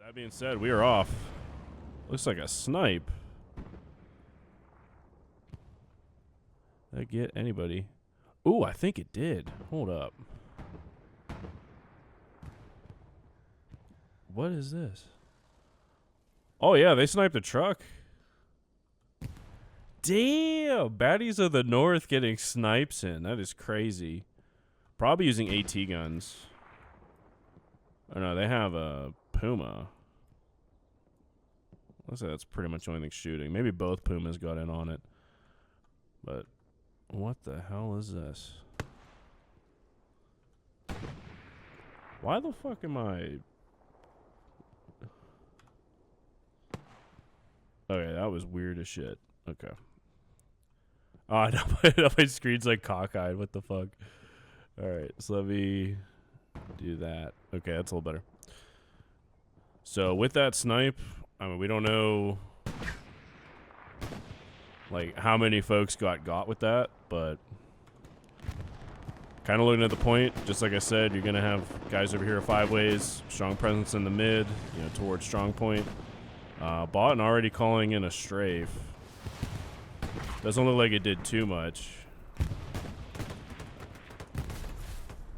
That being said, we are off. Looks like a snipe. Did that get anybody? Ooh, I think it did. Hold up. What is this? Oh, yeah, they sniped a truck. Damn! Baddies of the North getting snipes in. That is crazy. Probably using AT guns. Oh, no, they have a Puma. Looks like that's pretty much the only thing shooting. Maybe both Pumas got in on it. But what the hell is this? Why the fuck am I... Okay, that was weird as shit. Okay. Oh, no, my screen's like cockeyed. What the fuck? Alright, so let me do that. Okay, that's a little better. So with that snipe, I mean, we don't know like how many folks got with that, but kind of looking at the point, just like I said, you're gonna have guys over here 5 ways, strong presence in the mid, you know, towards strong point. BOTN already calling in a strafe. Doesn't look like it did too much.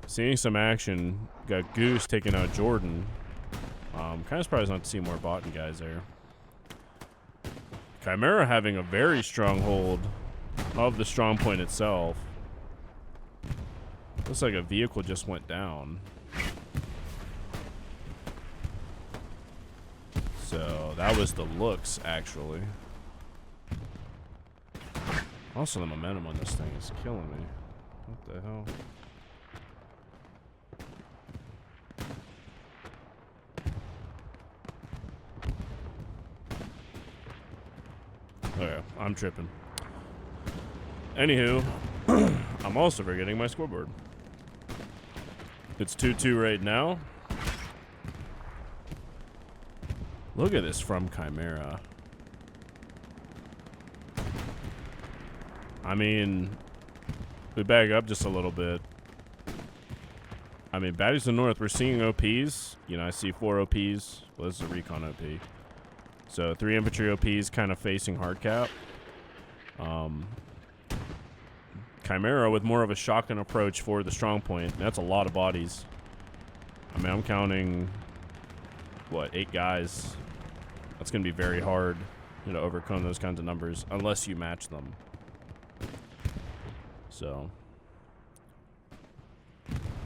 Seeing some action. Got Goose taking out Jordan. Kind of surprised not to see more BOTN guys there. Chimera having a very strong hold of the strong point itself. Looks like a vehicle just went down. So that was the looks, actually. Also, the momentum on this thing is killing me. What the hell? Okay, I'm tripping. Anywho, I'm also forgetting my scoreboard. It's 2-2 right now. Look at this from Chimera. I mean, we back up just a little bit. I mean, Baddies of the North, we're seeing OPs. You know, I see 4 OPs. Well, this is a recon OP. So 3 infantry OPs kind of facing hard cap. Chimera with more of a shotgun approach for the strong point. That's a lot of bodies. I mean, I'm counting, what, 8 guys. That's going to be very hard, you know, to overcome those kinds of numbers unless you match them. So,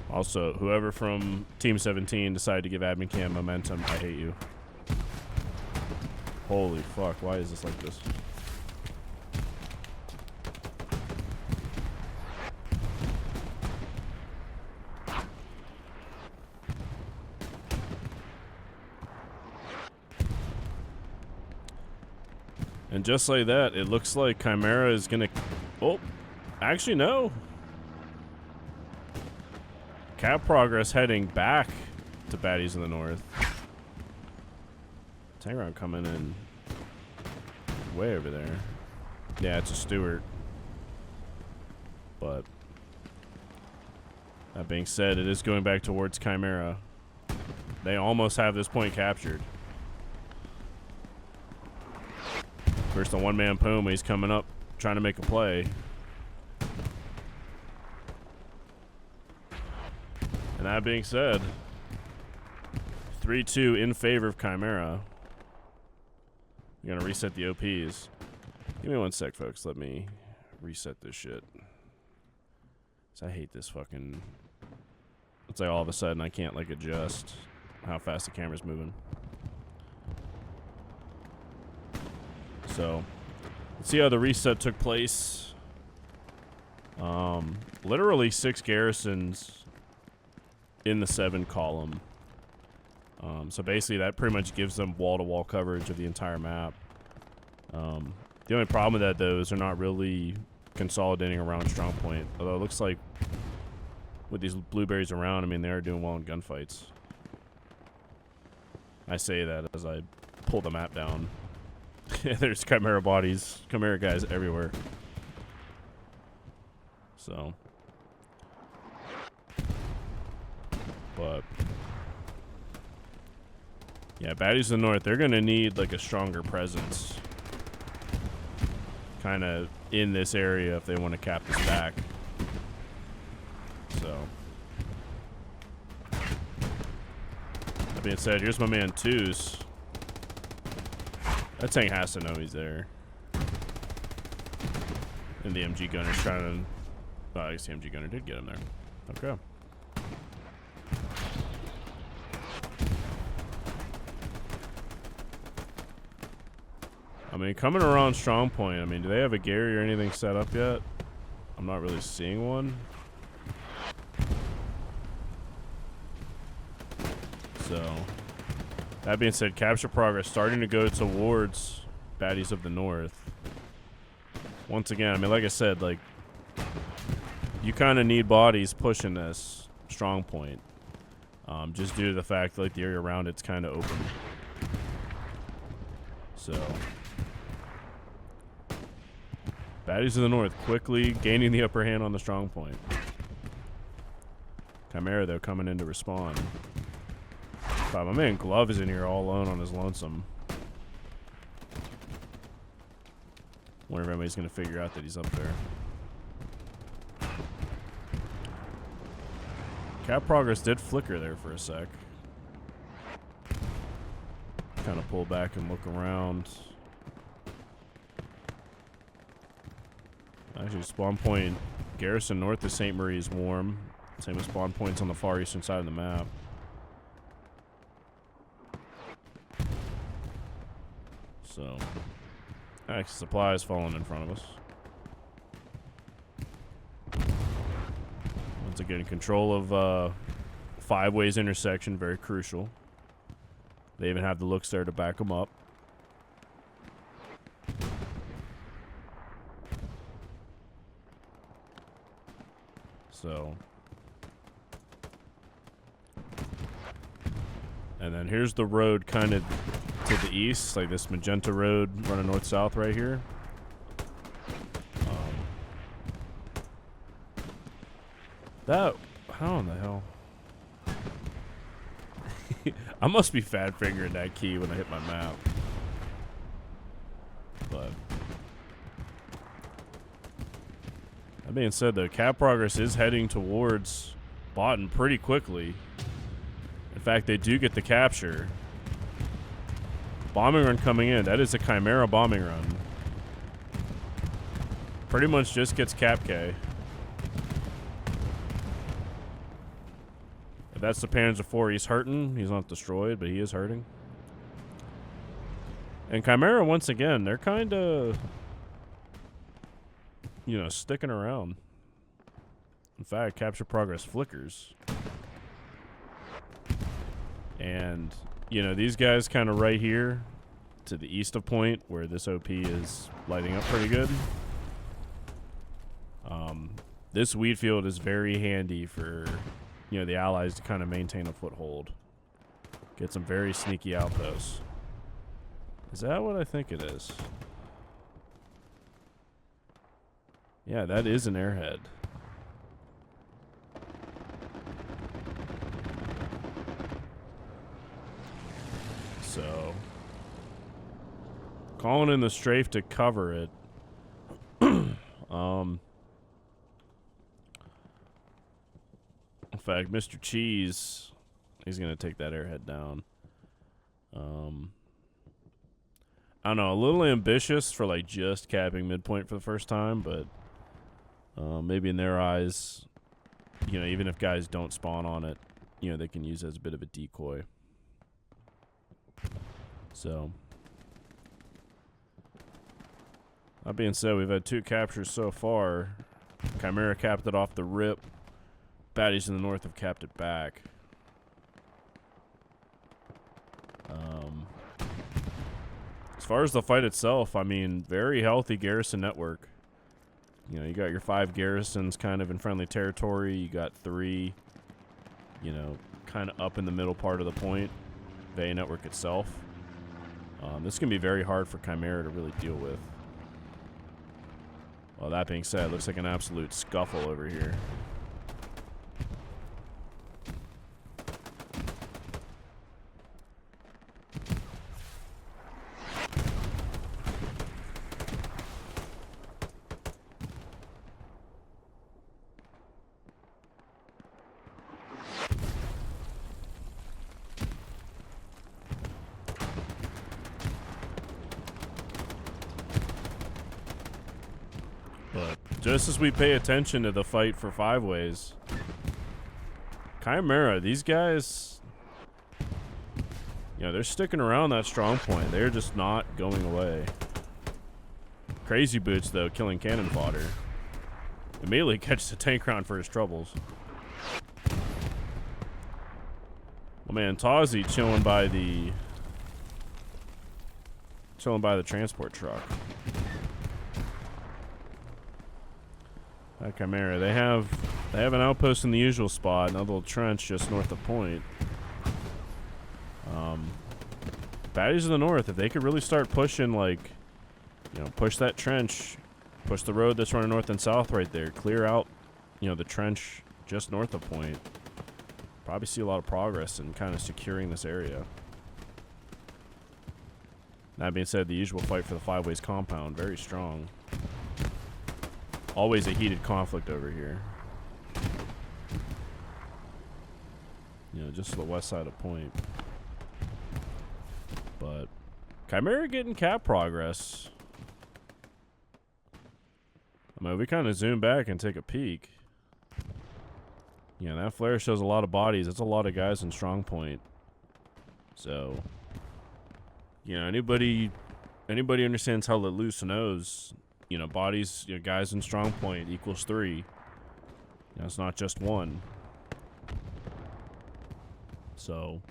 also, whoever from Team 17 decided to give admin cam momentum, I hate you. Holy fuck, why is this like this? And just like that, it looks like Chimera is gonna... Oh, actually no. Cap progress heading back to Baddies in the North. Tangram coming in way over there. Yeah, it's a Stewart. But that being said, it is going back towards Chimera. They almost have this point captured. First, the one-man Puma, he's coming up, trying to make a play. And that being said, 3-2 in favor of Chimera. I'm gonna reset the OPs. Give me 1 sec, folks. Let me reset this shit. 'Cause I hate this fucking... It's like all of a sudden I can't like adjust how fast the camera's moving. So, let's see how the reset took place. Literally 6 garrisons in the 7 column. So basically that pretty much gives them wall-to-wall coverage of the entire map. The only problem with that, though, is they're not really consolidating around strong point. Although it looks like with these blueberries around, I mean, they are doing well in gunfights. I say that as I pull the map down. There's Chimera bodies, Chimera guys everywhere. So, but Yeah, baddies to the north, they're going to need like a stronger presence kind of in this area if they want to cap this back. So, that being said, here's my man Twos. That tank has to know he's there. And the MG gunner's trying to... Oh, I guess the MG gunner did get him there. Okay. I mean, coming around strong point, I mean, do they have a Gary or anything set up yet? I'm not really seeing one. So, that being said, capture progress starting to go towards baddies of the north. Once again, I mean, like I said, like, you kind of need bodies pushing this strong point. Just due to the fact that, like, the area around it's kind of open. So, baddies of the north quickly gaining the upper hand on the strong point. Chimera, though, coming in to respond. Wow, my man Glove is in here all alone on his lonesome. Wonder if anybody's going to figure out that he's up there. Cap progress did flicker there for a sec. Kind of pull back and look around. Actually, spawn point Garrison north of St. Marie is warm. Same as spawn points on the far eastern side of the map. So, actually, supply is falling in front of us. Once again, control of 5 ways intersection, very crucial. They even have the looks there to back them up. So, and then here's the road kind of to the east, like this magenta road running north-south right here. How in the hell? I must be fat fingering that key when I hit my map. But that being said, though, cap progress is heading towards BOTN pretty quickly. In fact, they do get the capture. Bombing run coming in. That is a Chimera bombing run. Pretty much just gets cap K. If that's the Panzer IV, he's hurting. He's not destroyed, but he is hurting. And Chimera, once again, they're kind of, you know, sticking around. In fact, capture progress flickers. And, you know, these guys kind of right here to the east of point where this OP is lighting up pretty good. This wheat field is very handy for, you know, the allies to kind of maintain a foothold. Get some very sneaky outposts. Is that what I think it is? Yeah, that is an airhead. So, calling in the strafe to cover it. In fact, Mr. Cheese, he's going to take that airhead down. I don't know, a little ambitious for like just capping midpoint for the first time, but maybe in their eyes, you know, even if guys don't spawn on it, you know, they can use it as a bit of a decoy. So, that being said, we've had 2 captures so far. Chimera capped it off the rip. Baddies in the north have capped it back. As far as the fight itself, I mean, very healthy garrison network. You know, you got your 5 garrisons kind of in friendly territory. You got 3, you know, kind of up in the middle part of the point. Bay network itself. This can be very hard for Chimera to really deal with. Well, that being said, it looks like an absolute scuffle over here. Just as we pay attention to the fight for 5 ways. Chimera, these guys, you know, they're sticking around that strong point. They're just not going away. Crazy Boots, though, killing cannon fodder. Immediately catches a tank round for his troubles. My man Tazi chilling by the transport truck. That Chimera, they have an outpost in the usual spot, another little trench just north of point. Baddies in the north, if they could really start pushing, like, you know, push that trench, push the road that's running north and south right there, clear out, you know, the trench just north of point. Probably see a lot of progress in kind of securing this area. That being said, the usual fight for the 5 ways compound, very strong. Always a heated conflict over here. You know, just to the west side of point. But Chimera getting cap progress. I mean, we kind of zoom back and take a peek. You know, that flare shows a lot of bodies. That's a lot of guys in strong point. So, you know, anybody understands how let loose knows, you know, bodies, you know, guys in strong point equals 3. You know, it's not just 1. So,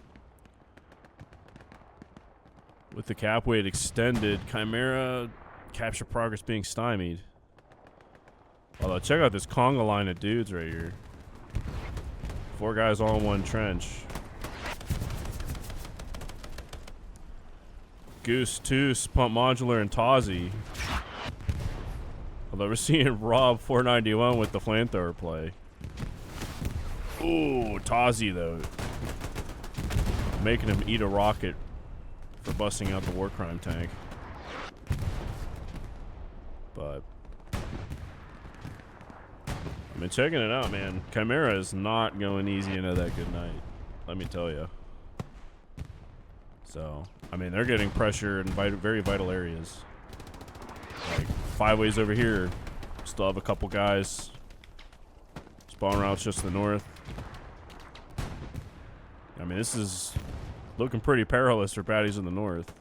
with the cap weight extended, Chimera capture progress being stymied. Although, check out this conga line of dudes right here. 4 guys all in one trench. Goose, Toos, Pump Modular, and Tazi. Although we're seeing Rob 491 with the flamethrower play. Ooh, Tazi though. Making him eat a rocket for busting out the war crime tank. But I've been checking it out, man. Chimera is not going easy into that good night. Let me tell you. So, I mean, they're getting pressure in very vital areas. Like 5 ways over here. Still have a couple guys. Spawn routes just to the north. I mean, this is looking pretty perilous for baddies in the north.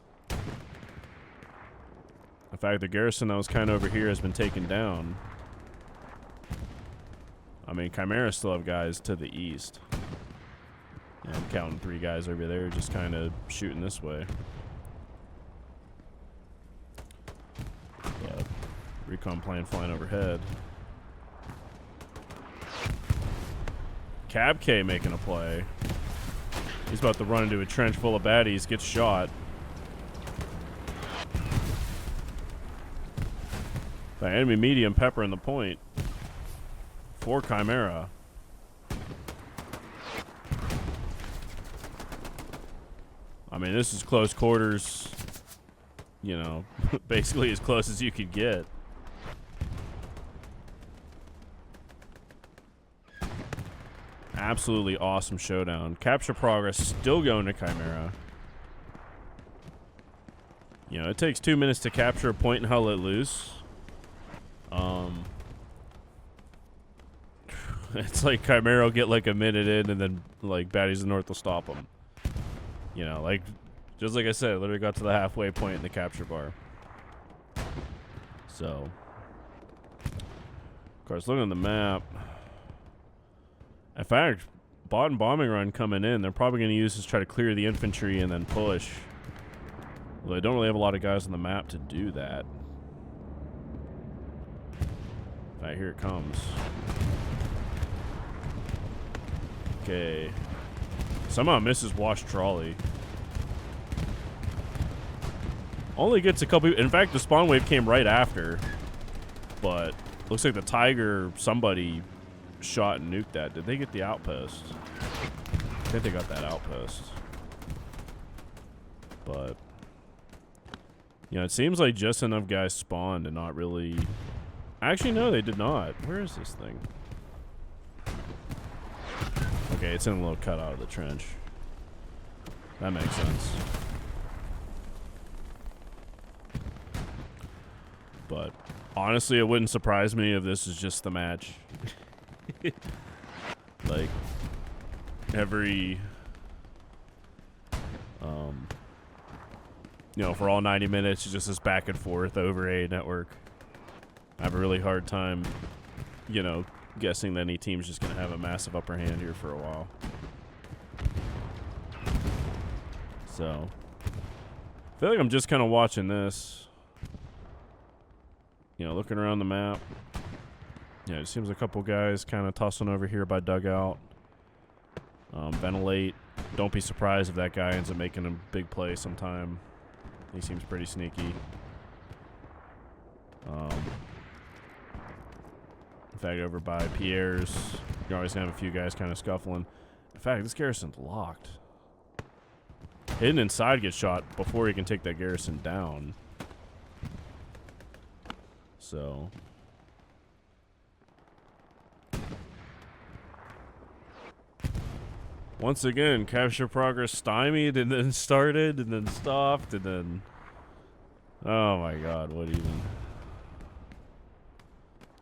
In fact, the garrison that was kind of over here has been taken down. I mean, Chimera still have guys to the east. Yeah, I'm counting 3 guys over there just kind of shooting this way. But recon plane flying overhead. Cab K making a play. He's about to run into a trench full of baddies, gets shot. The enemy medium pepper in the point. For Chimera. I mean, this is close quarters. You know, basically as close as you could get. Absolutely awesome showdown. Capture progress still going to Chimera. You know, it takes 2 minutes to capture a point and hull it loose. It's like Chimera will get like a minute in and then like baddies in the north will stop them. You know, like, just like I said, literally got to the halfway point in the capture bar. So, of course, looking at the map. In fact, BOTN bombing run coming in, they're probably going to use this to try to clear the infantry and then push. Well, they don't really have a lot of guys on the map to do that. All right, here it comes. Okay. Somehow misses Wash Trolley. Only gets a couple. In fact, the spawn wave came right after. But looks like the Tiger, somebody shot and nuked that. Did they get the outpost? I think they got that outpost. But, you know, it seems like just enough guys spawned and not really. Actually, no, they did not. Where is this thing? Okay, it's in a little cutout of the trench. That makes sense. But Honestly, it wouldn't surprise me if this is just the match. Like, every, you know, for all 90 minutes, it's just this back and forth over a network. I have a really hard time, you know, guessing that any team's just going to have a massive upper hand here for a while. So, I feel like I'm just kind of watching this. You know, looking around the map. Yeah, it seems a couple guys kind of tossing over here by dugout. Ventilate. Don't be surprised if that guy ends up making a big play sometime. He seems pretty sneaky. In fact, over by Pierre's, you're always going to have a few guys kind of scuffling. In fact, this garrison's locked. Hidden inside gets shot before he can take that garrison down. So... once again, capture progress stymied and then started and then stopped and then... oh my god, what even?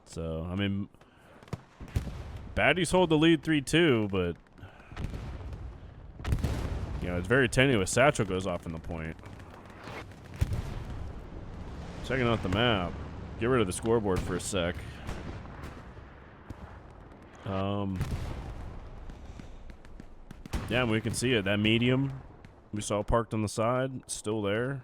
So, I mean... baddies hold the lead 3-2, but... you know, it's very tenuous. Satchel goes off in the point. Checking out the map. Get rid of the scoreboard for a sec. Yeah, we can see it. That medium we saw parked on the side, still there.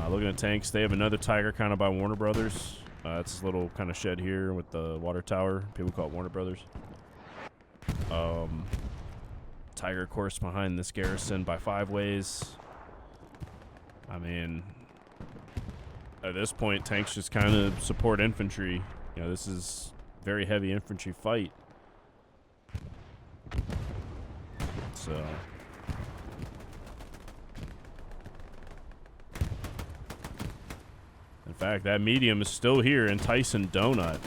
Looking at tanks, they have another Tiger kind of by Warner Brothers. It's this little kind of shed here with the water tower. People call it Warner Brothers. Tiger, of course, behind this garrison by 5 ways. I mean, at this point, tanks just kind of support infantry. You know, this is very heavy infantry fight. So, in fact, that medium is still here in Tyson Donut.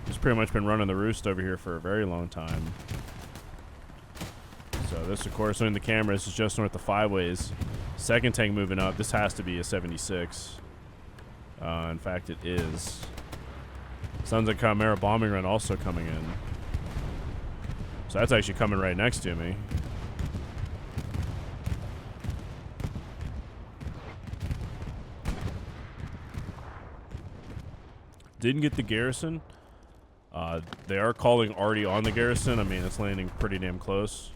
He's pretty much been running the roost over here for a very long time. So this, of course, in the camera, this is just north of 5 ways. Second tank moving up. This has to be a 76. In fact, it is. Sounds like Chimera bombing run also coming in. So that's actually coming right next to me. Didn't get the garrison. They are calling already on the garrison. I mean, it's landing pretty damn close.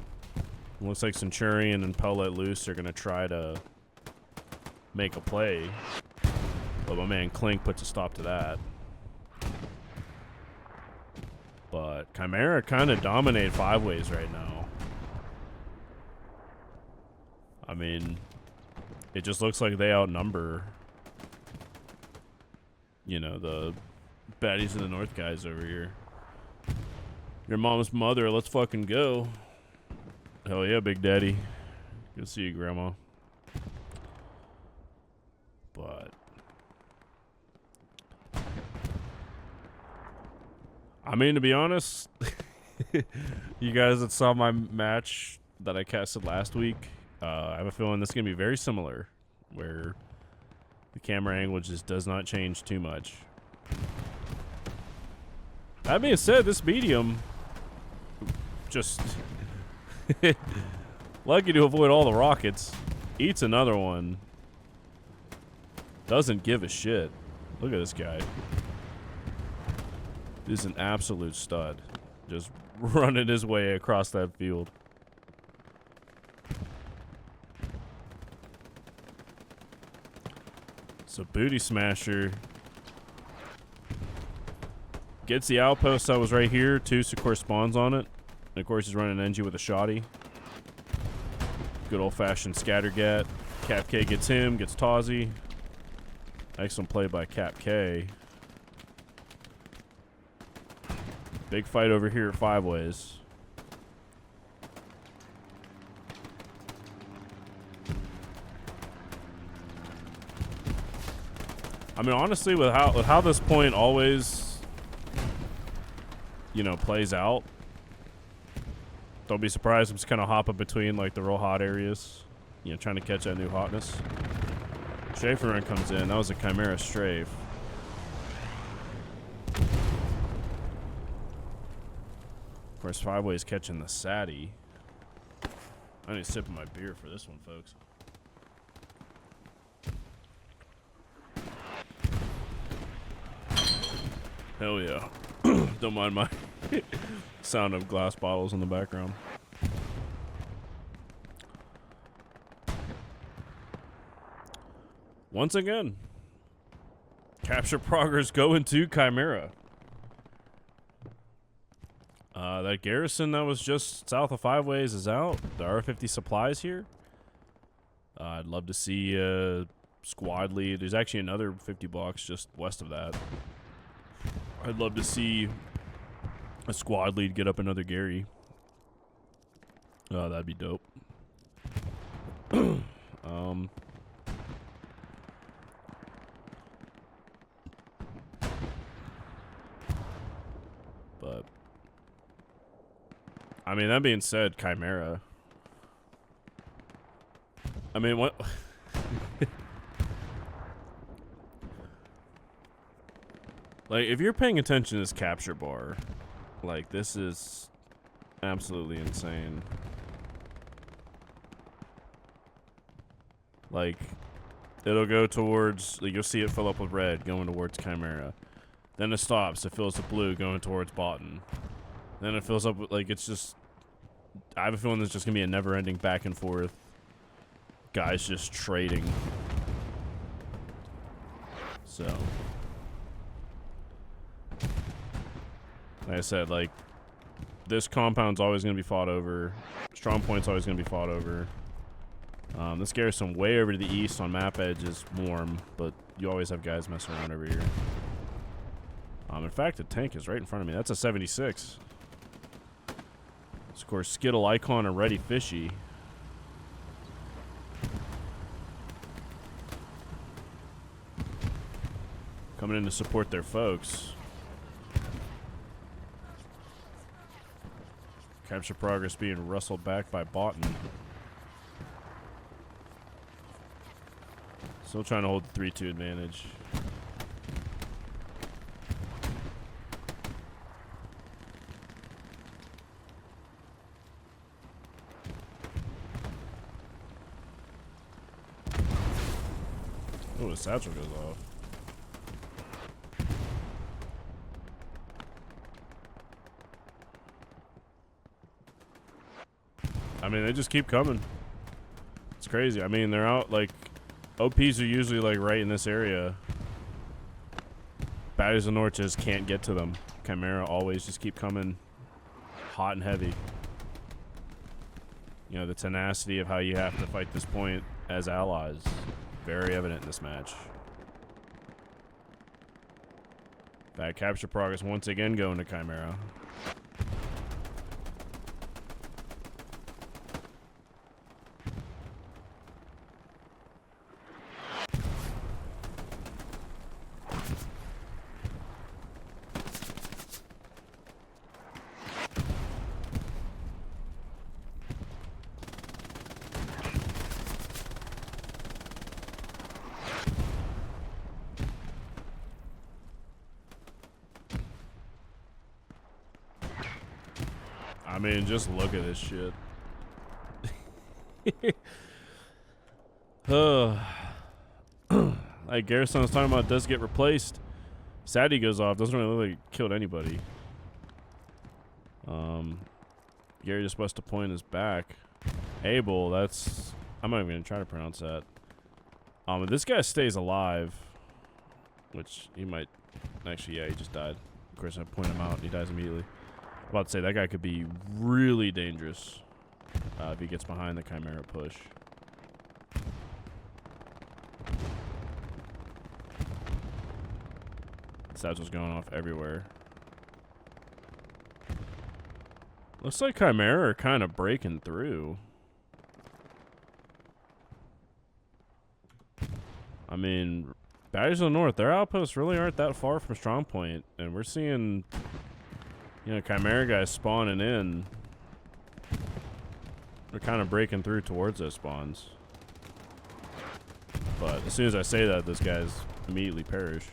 Looks like Centurion and Pell Let Loose are going to try to make a play. But my man Clink puts a stop to that. But Chimera kind of dominate 5 ways right now. I mean, it just looks like they outnumber, you know, the baddies in the north guys over here. Your mom's mother, let's fucking go. Hell yeah, Big Daddy. Good to see you, Grandma. But... I mean, to be honest, you guys that saw my match that I casted last week, I have a feeling this is going to be very similar, where the camera angle just does not change too much. That being said, this medium just lucky to avoid all the rockets, eats another one, doesn't give a shit. Look at this guy. This is an absolute stud. Just running his way across that field. So Booty Smasher gets the outpost that was right here. 2 Secor spawns on it. And of course he's running NG with a shoddy. Good old fashioned scattergat. Cap K gets him, gets Tawzy. Excellent play by Cap K. Big fight over here at 5 ways. I mean, honestly, with how this point always, you know, plays out, don't be surprised if it's kind of hopping between like the real hot areas, you know, trying to catch that new hotness. Strafing run comes in. That was a Chimera strafe. Of course, 5-way's catching the Satty. I need to sip of my beer for this one, folks. Hell yeah. Don't mind my sound of glass bottles in the background. Once again, capture progress going to Chimera. That garrison that was just south of 5-ways is out. The R50 supplies here. I'd love to see a squad lead. There's actually another 50 blocks just west of that. I'd love to see a squad lead get up another Gary. That'd be dope. But I mean, that being said, Chimera. I mean, what? Like, if you're paying attention to this capture bar, like, this is absolutely insane. Like, it'll go towards, like, you'll see it fill up with red going towards Chimera. Then it stops, it fills with blue going towards BOTN. Then it fills up with, like, it's just, I have a feeling there's just going to be a never-ending back and forth. Guys just trading. So, like I said, like, this compound's always going to be fought over. Strong point's always going to be fought over. This garrison way over to the east on map edge is warm, but you always have guys messing around over here. In fact, the tank is right in front of me. That's a 76. Of course, Skittle Icon and Ready Fishy. Coming in to support their folks. Capture progress being wrestled back by BOTN. Still trying to hold the 3-2 advantage. Oh, the satchel goes off. I mean, they just keep coming. It's crazy. I mean, they're out, like, OPs are usually, like, right in this area. Batteries of the North just can't get to them. Chimera always just keep coming hot and heavy. You know, the tenacity of how you have to fight this point as allies. Very evident in this match. Bad capture progress once again going to Chimera. I mean, just look at this shit. Like Garrison was talking about, does get replaced. Sadie goes off. Doesn't really look like it killed anybody. Gary just west to point his back. Abel, that's... I'm not even going to try to pronounce that. If this guy stays alive, which he might... Actually, yeah, he just died. Of course, I point him out and he dies immediately. I'm about to say, that guy could be really dangerous if he gets behind the Chimera push. Satchel's going off everywhere. Looks like Chimera are kind of breaking through. I mean, Batteries of the North, their outposts really aren't that far from Strong Point, and we're seeing, you know, Chimera guys spawning in. They're kind of breaking through towards those spawns. But as soon as I say that, those guys immediately perish.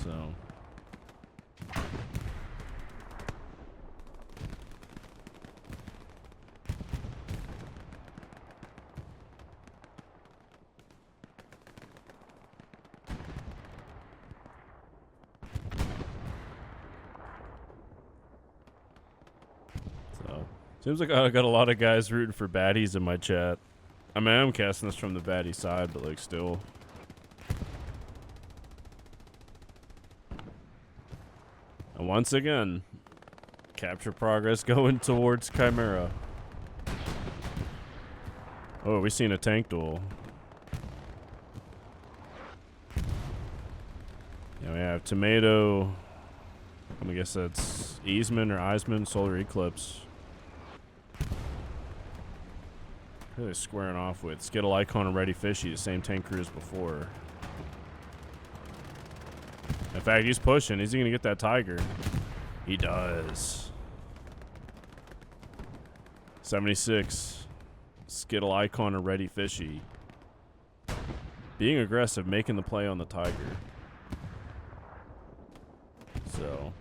So. Seems like I got a lot of guys rooting for baddies in my chat. I mean, I'm casting this from the baddie side, but like still. And once again, capture progress going towards Chimera. Oh, we seen a tank duel. Yeah, we have Tomato. I'm gonna guess that's Easman or Eisman, Solar Eclipse. Really squaring off with Skittle Icon and Ready Fishy, the same tank crew as before. In fact, he's pushing. Is he going to get that Tiger? He does. 76. Skittle Icon and Ready Fishy. Being aggressive, making the play on the Tiger. So.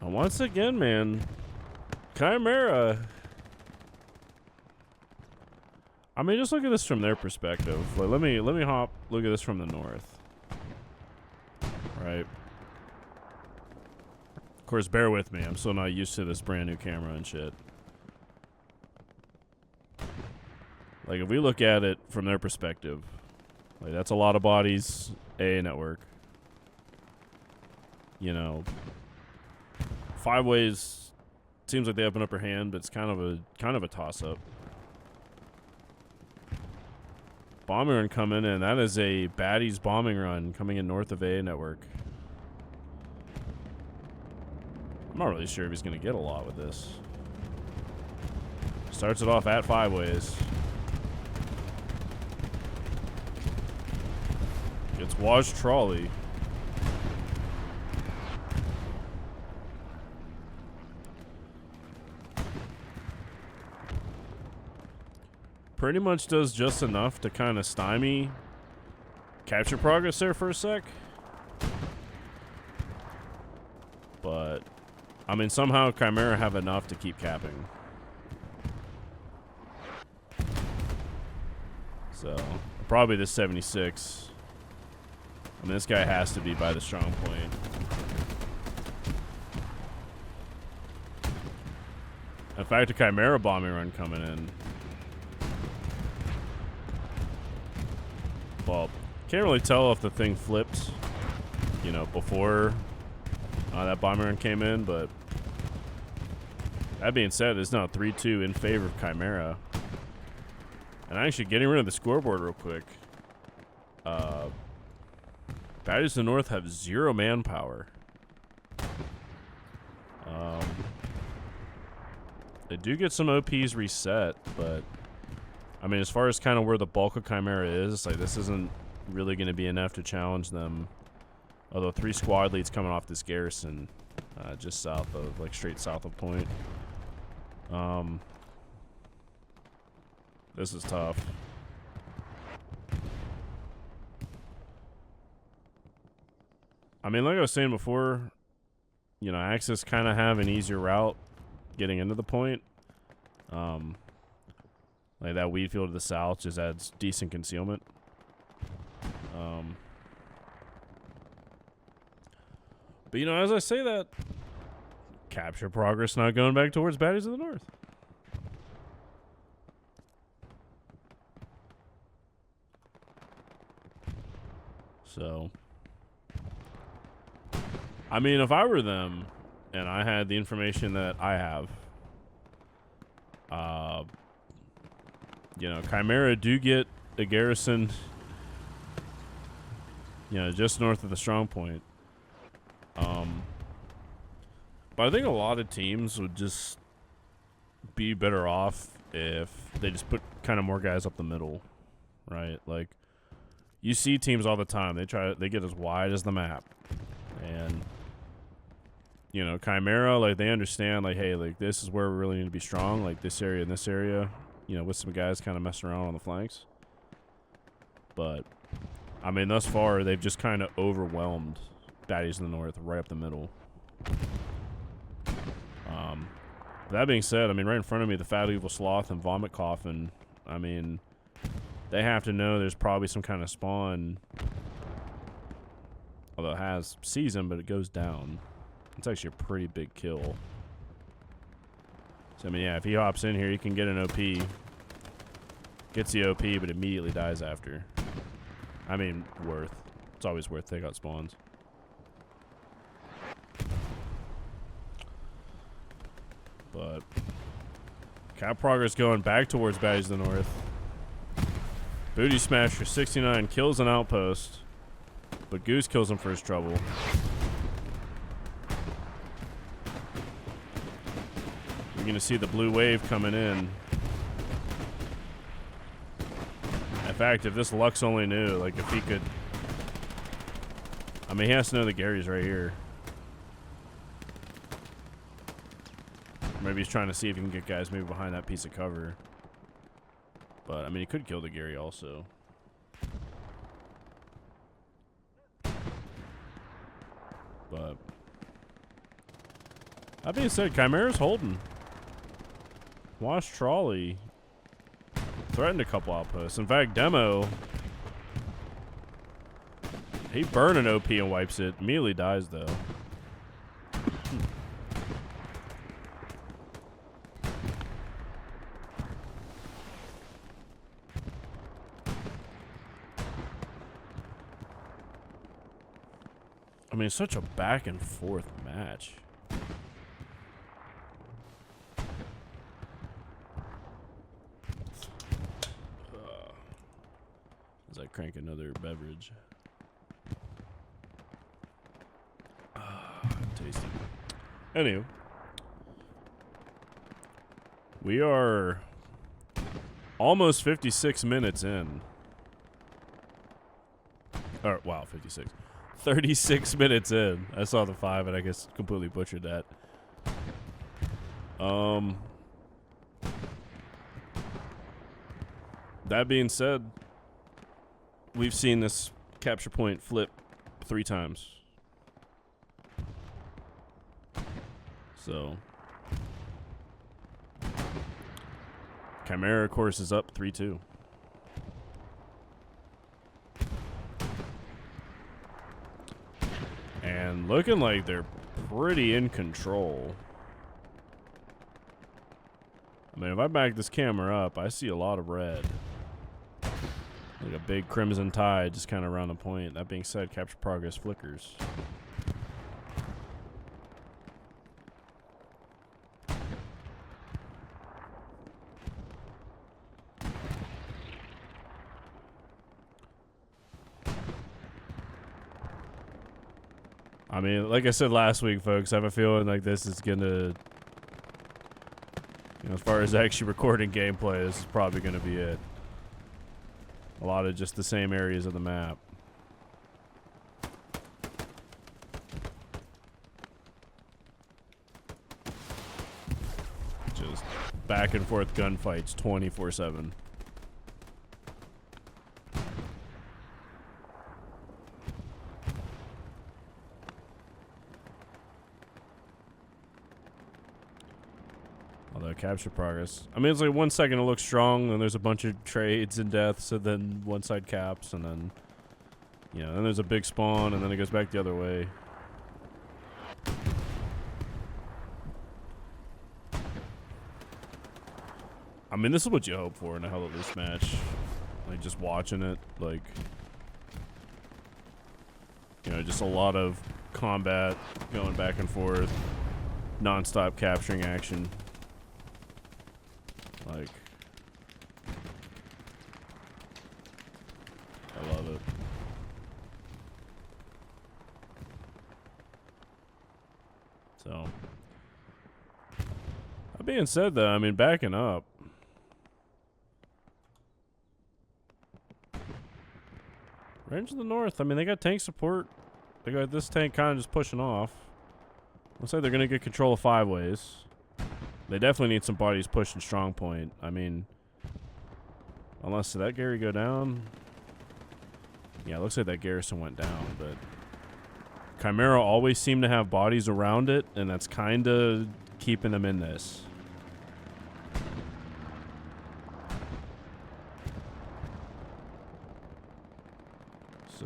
And once again, man, Chimera. I mean, just look at this from their perspective. Like, let me hop. Look at this from the north. Right. Of course, bear with me. I'm still not used to this brand new camera and shit. Like, if we look at it from their perspective, like that's a lot of bodies. AA network. You know. 5 ways seems like they have an upper hand, but it's kind of a toss-up. Bombing run coming in. That is a baddies bombing run coming in north of AA network. I'm not really sure if he's going to get a lot with this. Starts it off at 5 ways. Gets Waj Trolley. Pretty much does just enough to kind of stymie capture progress there for a sec. But, I mean, somehow Chimera have enough to keep capping. So, probably the 76. I mean, this guy has to be by the strong point. In fact, a Chimera bombing run coming in. Well, can't really tell if the thing flipped, you know, before that bomber run came in, but that being said, it's now 3-2 in favor of Chimera. And actually, getting rid of the scoreboard real quick. Baddies to the north have 0 manpower. They do get some OPs reset, but I mean, as far as kind of where the bulk of Chimera is, like this isn't really going to be enough to challenge them. Although 3 squad leads coming off this garrison, just south of, like straight south of Point. This is tough. I mean, like I was saying before, you know, Axis kind of have an easier route getting into the Point. Like that weed field to the south just adds decent concealment. But you know, as I say that, capture progress not going back towards baddies of the north. So, I mean, if I were them and I had the information that I have, you know, Chimera do get a garrison, you know, just north of the strong point. But I think a lot of teams would just be better off if they just put kind of more guys up the middle, right? Like, you see teams all the time. They get as wide as the map. And you know, Chimera, like, they understand, like, hey, like, this is where we really need to be strong, like, this area and this area, you know, with some guys kind of messing around on the flanks. But, I mean, thus far, they've just kind of overwhelmed baddies in the north right up the middle. That being said, I mean, right in front of me, the Fat Evil Sloth and Vomit Coffin, I mean, they have to know there's probably some kind of spawn. Although it has season, but it goes down. It's actually a pretty big kill. So, I mean, yeah, if he hops in here, he can get an OP. Gets the OP, but immediately dies after. I mean, worth. It's always worth take out spawns. But cap progress going back towards baddies to the north. Booty Smasher 69 kills an outpost, but Goose kills him for his trouble. You're gonna see the blue wave coming in. In fact, if this Lux only knew, like if he could, I mean, he has to know that Gary's right here. Maybe he's trying to see if he can get guys maybe behind that piece of cover. But, I mean, he could kill the Gary also. But, that being said, Chimera's holding. Wash Trolley threatened a couple outposts. In fact, Demo, he burned an OP and wipes it. Immediately dies, though. I mean, it's such a back and forth match. As I crank another beverage. Tasty. Anywho, we are almost 56 minutes in. Or, wow, 56. 36 minutes in. I saw the 5 and I guess completely butchered that. That being said, we've seen this capture point flip 3 times. So, Chimera, of course, is up 3-2. And looking like they're pretty in control. I mean, if I back this camera up, I see a lot of red. Like a big crimson tide just kind of around the point. That being said, capture progress flickers. I mean, like I said last week, folks, I have a feeling like this is gonna, you know, as far as actually recording gameplay, this is probably gonna be it. A lot of just the same areas of the map. Just back and forth gunfights 24/7. Although capture progress, I mean, it's like 1 second it looks strong, then there's a bunch of trades and deaths, and then one side caps, and then, you know, then there's a big spawn, and then it goes back the other way. I mean, this is what you hope for in a Hell of Loose match. Like, just watching it, like, you know, just a lot of combat going back and forth, non-stop capturing action. Like, I love it. So, that being said, though, I mean, backing up, Range of the North, I mean, they got tank support. They got this tank kind of just pushing off. Looks like they're going to get control of 5 ways. They definitely need some bodies pushing strong point. I mean, unless did that Gary go down? Yeah, it looks like that garrison went down, but Chimera always seem to have bodies around it, and that's kind of keeping them in this. So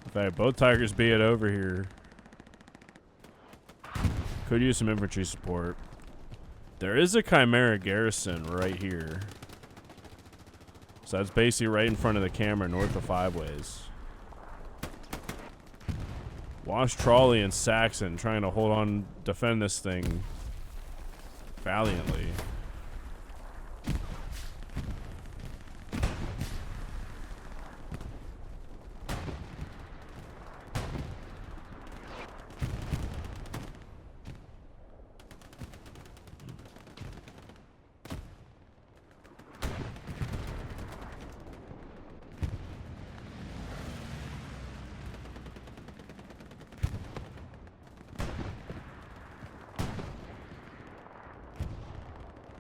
in fact, both Tigers be it over here. Could use some infantry support. There is a Chimera garrison right here. So that's basically right in front of the camera, north of 5 ways. Wash Trolley and Saxon trying to hold on, defend this thing valiantly.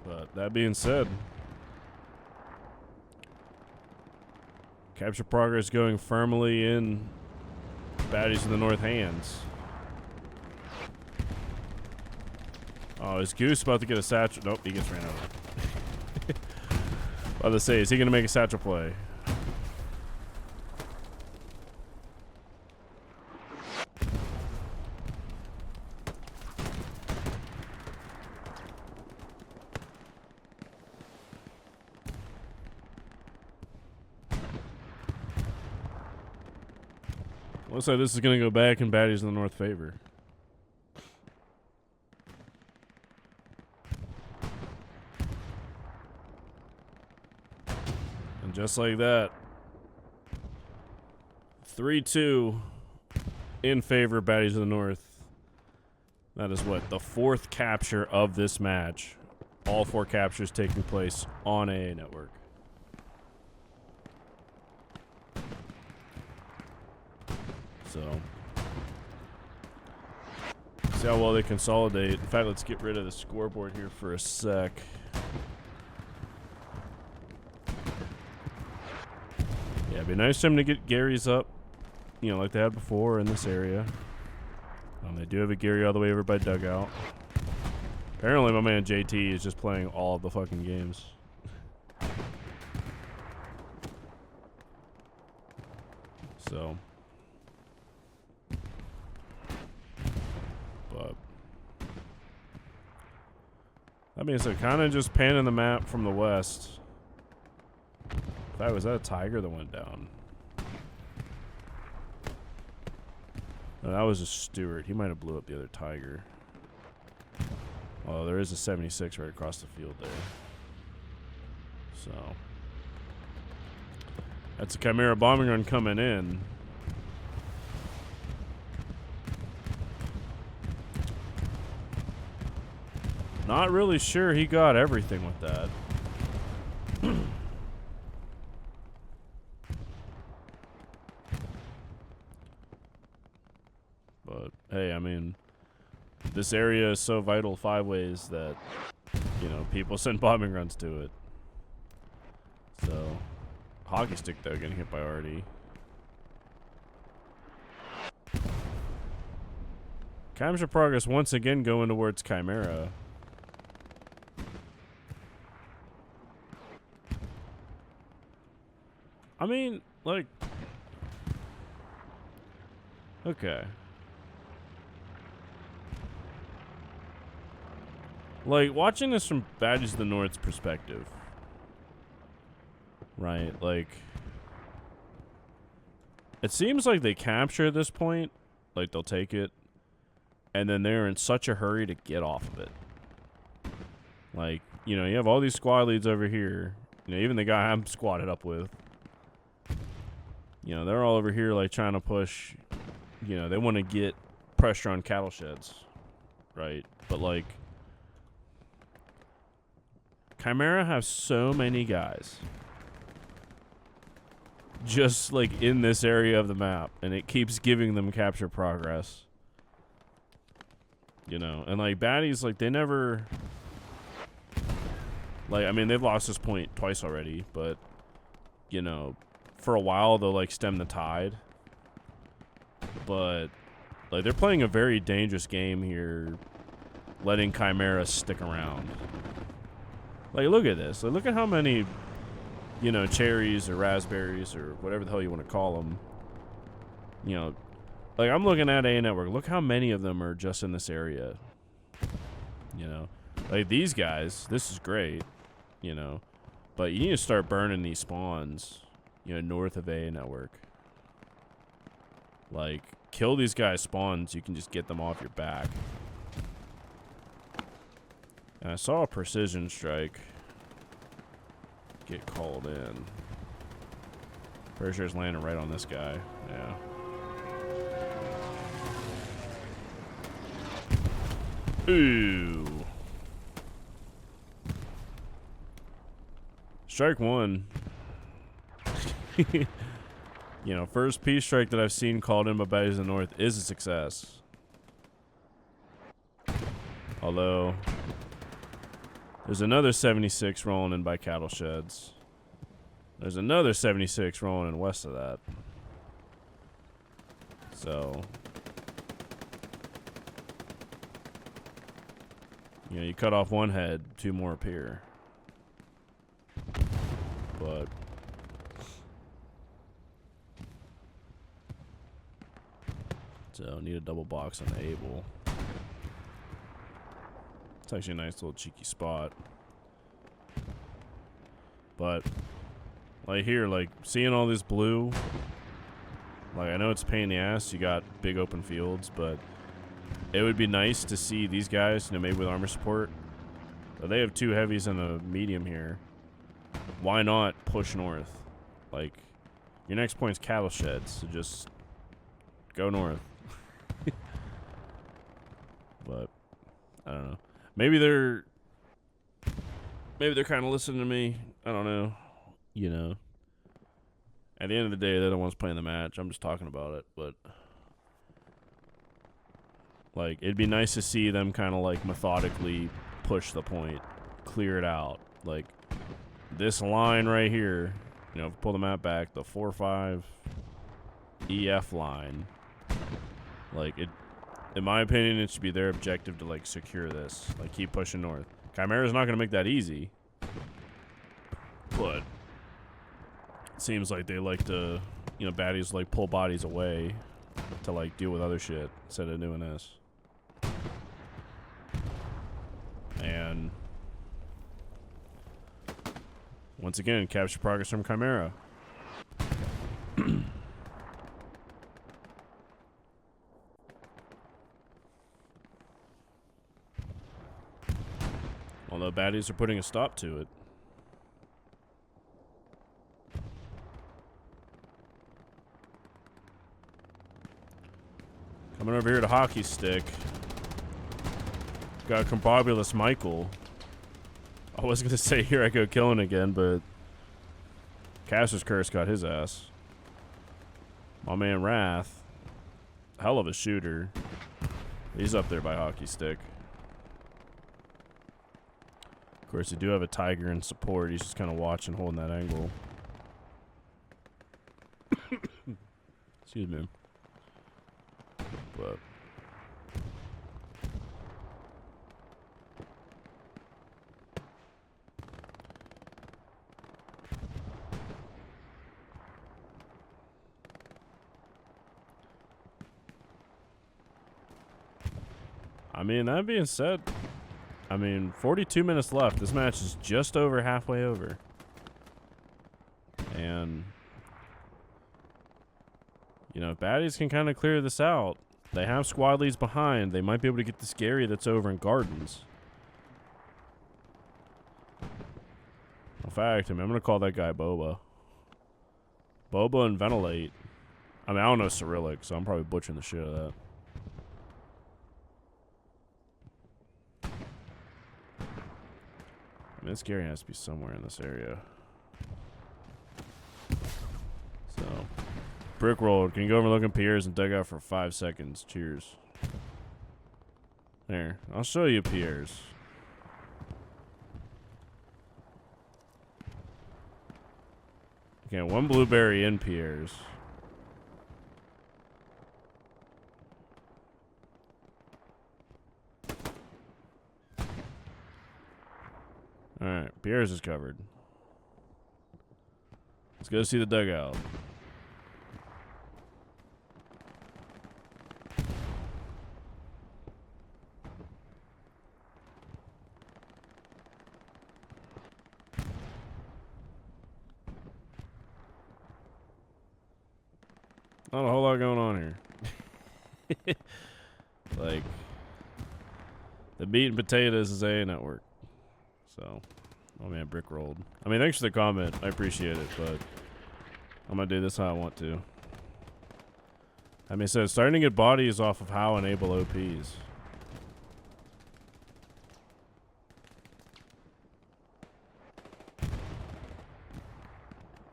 But that being said, capture progress going firmly in Baddies of the North hands. Oh, is Goose about to get a satchel? Nope, he gets ran over. About to say, is he going to make a satchel play? Looks like this is going to go back in Baddies in the North favor. And just like that, 3-2 in favor of Baddies of the North. That is what? The 4th capture of this match. All 4 captures taking place on AA Network. So, see how well they consolidate. In fact, let's get rid of the scoreboard here for a sec. Yeah, it'd be nice for them to get Gary's up, you know, like they had before in this area. They do have a Gary all the way over by dugout. Apparently, my man JT is just playing all of the fucking games. So. But that means they're kind of just panning the map from the west. In fact, was that a tiger that went down? No, that was a Stewart. He might have blew up the other tiger. Oh, there is a 76 right across the field there. So that's a Chimera bombing run coming in. Not really sure he got everything with that. But, hey, I mean, this area is so vital 5 ways that, you know, people send bombing runs to it. So, hockey stick, though, getting hit by RD. Capture progress once again going towards Chimera. I mean, like, okay. Like, watching this from Baddies of the North's perspective, right? Like, it seems like they capture at this point, like they'll take it, and then they're in such a hurry to get off of it. Like, you know, you have all these squad leads over here, you know, even the guy I'm squatted up with. You know, they're all over here, like, trying to push, you know, they want to get pressure on cattle sheds, right? But, like, Chimera have so many guys just like in this area of the map, and it keeps giving them capture progress. You know, and like baddies, like they never, like, I mean, they've lost this point twice already, but you know, for a while they'll like stem the tide. But like they're playing a very dangerous game here, letting Chimera stick around. Like, look at this. Like, look at how many, you know, cherries or raspberries or whatever the hell you want to call them. You know, like I'm looking at A network. Look how many of them are just in this area. You know, like these guys, this is great, you know, but you need to start burning these spawns, you know, north of A network. Like, kill these guys' spawns. You can just get them off your back. And I saw a precision strike get called in. Pretty sure it's landing right on this guy. Yeah. Ooh. Strike one. You know, first P strike that I've seen called in by baddies in the north is a success. Although there's another 76 rolling in by cattle sheds. There's another 76 rolling in west of that. So, you know, you cut off one head, two more appear. But so need a double box on the able. It's actually a nice little cheeky spot. But like here, like seeing all this blue, like I know it's a pain in the ass, you got big open fields, but it would be nice to see these guys, you know, maybe with armor support. But they have two heavies and a medium here. Why not push north? Like, your next point's cattle sheds, so just go north. But I don't know. Maybe they're kind of listening to me. I don't know. You know, at the end of the day, they're the ones playing the match. I'm just talking about it, but like, it'd be nice to see them kind of like methodically push the point, clear it out. Like this line right here, you know, pull the map back, the 4-5 EF line. Like, it, in my opinion, it should be their objective to like secure this, like keep pushing north. Chimera's not gonna make that easy, but it seems like they like to, you know, baddies like pull bodies away to like deal with other shit instead of doing this. And once again, capture progress from Chimera. Although baddies are putting a stop to it. Coming over here to hockey stick. Got Combobulous Michael. I was gonna say here I go killing again, but Caster's Curse got his ass. My man Wrath, hell of a shooter. He's up there by hockey stick. Of course, you do have a Tiger in support. He's just kind of watching, holding that angle. Excuse me. But I mean, that being said, I mean, 42 minutes left. This match is just over halfway over. And, you know, if baddies can kind of clear this out, they have squad leads behind. They might be able to get this Gary that's over in Gardens. In fact, I mean, I'm going to call that guy Boba. Boba and Ventilate. I mean, I don't know Cyrillic, so I'm probably butchering the shit out of that. I mean, this Gary has to be somewhere in this area. So, Brick rolled. Can you go overlooking piers and dug out for 5 seconds? Cheers. There. I'll show you piers. Okay, 1 blueberry in piers. Alright, piers is covered. Let's go see the dugout. Not a whole lot going on here. Like, the meat and potatoes is A network. So, oh man, brick rolled. I mean, thanks for the comment. I appreciate it, but I'm gonna do this how I want to. I mean, so starting to get bodies off of how enable OPs.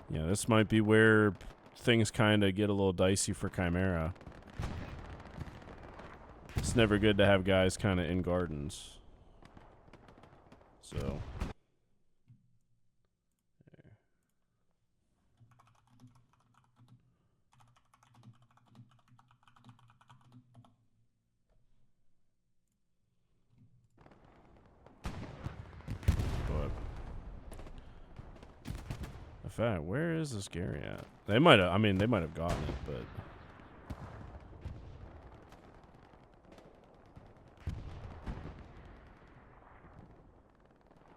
Yeah, this might be where things kind of get a little dicey for Chimera. It's never good to have guys kind of in gardens. So. But. In fact, where is this Gary at? They might have, I mean, they might have gotten it, but.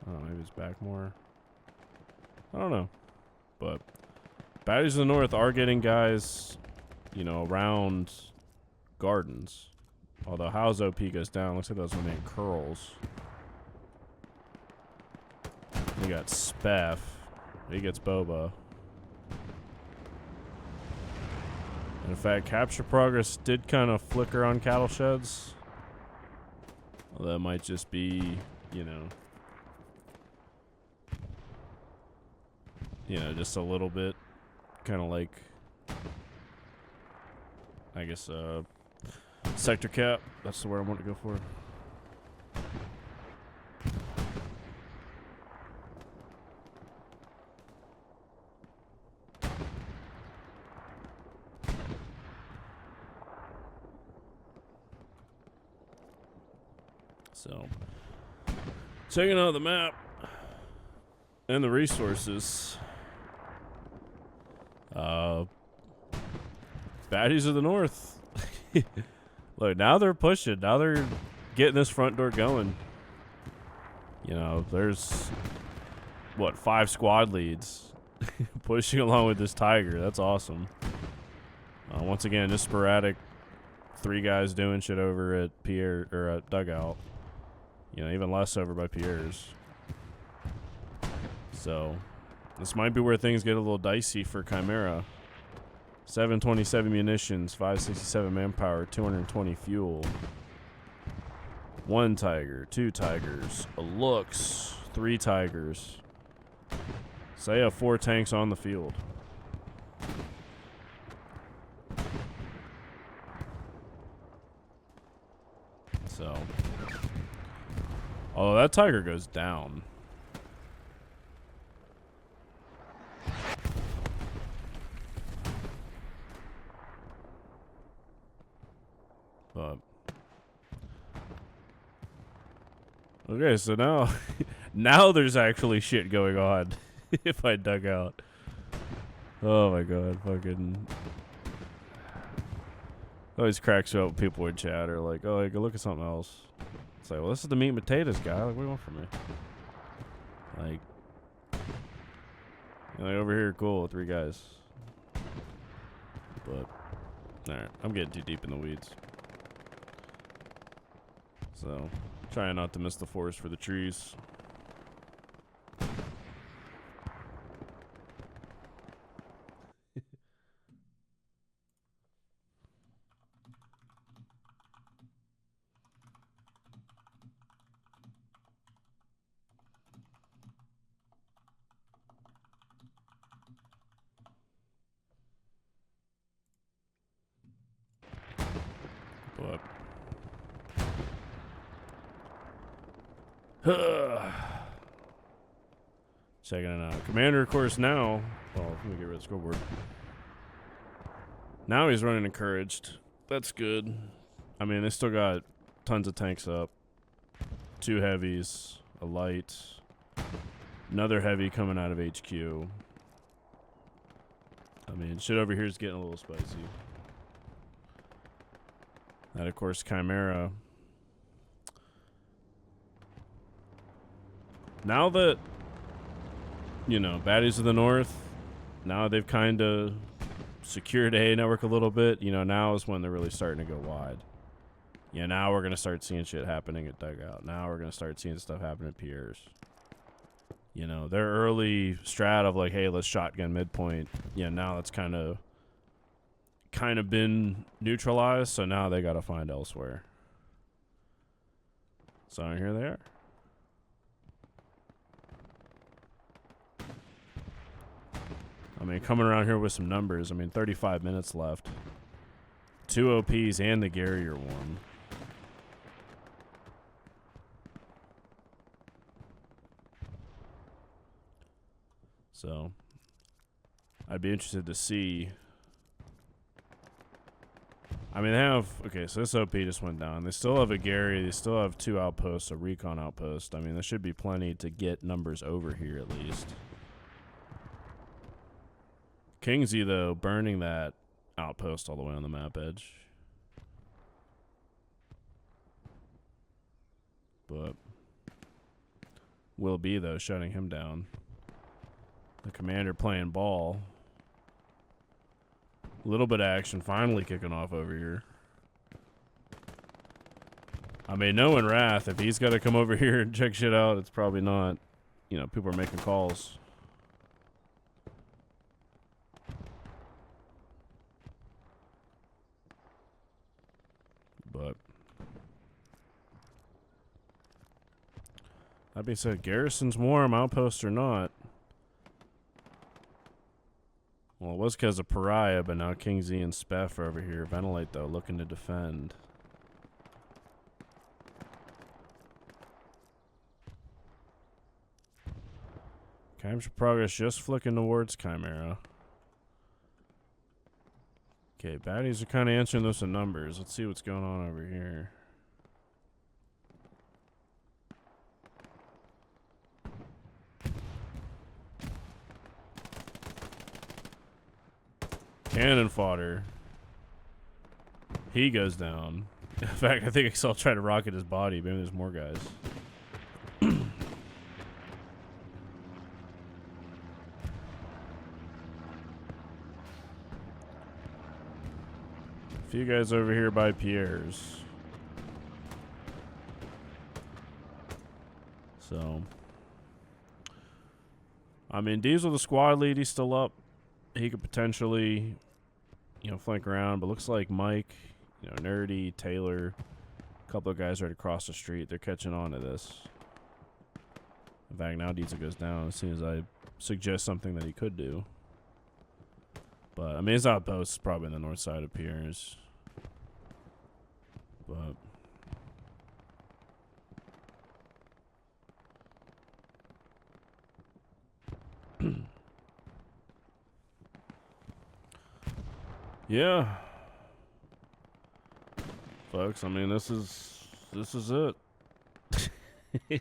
Oh, maybe it's back more. I don't know. But baddies of the north are getting guys, you know, around gardens. Although how's OP goes down. Looks like those one named Curls. We got Speff. He gets Boba. And in fact, capture progress did kind of flicker on cattle sheds. Well, that might just be, you know, just a little bit, kind of like, I guess, sector cap. That's the word I want to go for. So, checking out the map and the resources. Baddies of the north. Look, now they're pushing. Now they're getting this front door going. You know, there's, what, 5 squad leads pushing along with this Tiger. That's awesome. Once again, just sporadic 3 guys doing shit over at Pierre, or at Dugout. You know, even less over by Pierre's. So, this might be where things get a little dicey for Chimera. 727 munitions, 567 manpower, 220 fuel. 1 Tiger, 2 Tigers, a Looks, 3 Tigers. So they have 4 tanks on the field. So, although that Tiger goes down. But okay, so now now there's actually shit going on. If I dug out. Oh my god, fucking always cracks me up when people in chat are like, oh, go look at something else. It's like, well, this is the meat and potatoes guy. Like, what do you want from me? Like, over here, cool, 3 guys. But alright, I'm getting too deep in the weeds. So, trying not to miss the forest for the trees. But checking it out. Commander, of course, now. Well, let me get rid of the scoreboard. Now he's running encouraged. That's good. I mean, they still got tons of tanks up. 2 heavies, a light, another heavy coming out of HQ. I mean, shit over here is getting a little spicy. And, of course, Chimera. Now that, you know, baddies of the north, now they've kind of secured A network a little bit. You know, now is when they're really starting to go wide. Yeah, now we're going to start seeing shit happening at Dugout. Now we're going to start seeing stuff happen at Pierre's. You know, their early strat of like, hey, let's shotgun midpoint. Yeah, now that's kind of been neutralized, so now they got to find elsewhere. So here they are. I mean, coming around here with some numbers. I mean, 35 minutes left. 2 OPs and the Garrier one. So, I'd be interested to see. I mean, they have... Okay, so this OP just went down. They still have a Gary. They still have 2 outposts, a recon outpost. I mean, there should be plenty to get numbers over here at least. Kingsley, though, burning that outpost all the way on the map edge. But Will B, though, shutting him down. The commander playing ball. A little bit of action finally kicking off over here. I mean, knowing Wrath, if he's got to come over here and check shit out, it's probably not, you know, people are making calls. But that being said, Garrison's warm, outpost or not. Well, it was because of Pariah, but now Kingsley and Speff are over here. Ventilate, though, looking to defend. Capture progress just flicking towards Chimera. Okay, baddies are kind of answering those in numbers. Let's see what's going on over here. Cannon fodder. He goes down. In fact, I think I saw try to rocket his body. Maybe there's more guys. A few guys over here by Pierre's. So, I mean, Diesel, the squad lead, he's still up. He could potentially, you know, flank around, but looks like Mike, you know, Nerdy, Taylor, a couple of guys right across the street. They're catching on to this. In fact, now Diesel goes down as soon as I suggest something that he could do. But, I mean, his outpost is probably on the north side of Pierre's. But yeah, folks, I mean, this is it. Hey,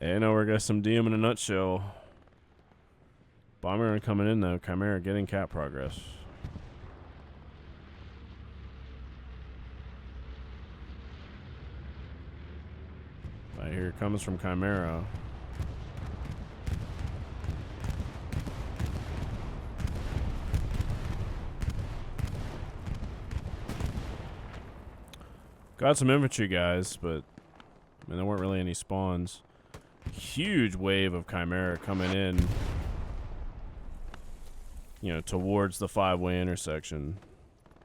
now we got some DM in a nutshell. Bomber coming in, though. Chimera getting cap progress. Right, here it comes from Chimera. Got some infantry guys, but I mean, there weren't really any spawns. Huge wave of Chimera coming in, you know, towards the 5-way intersection.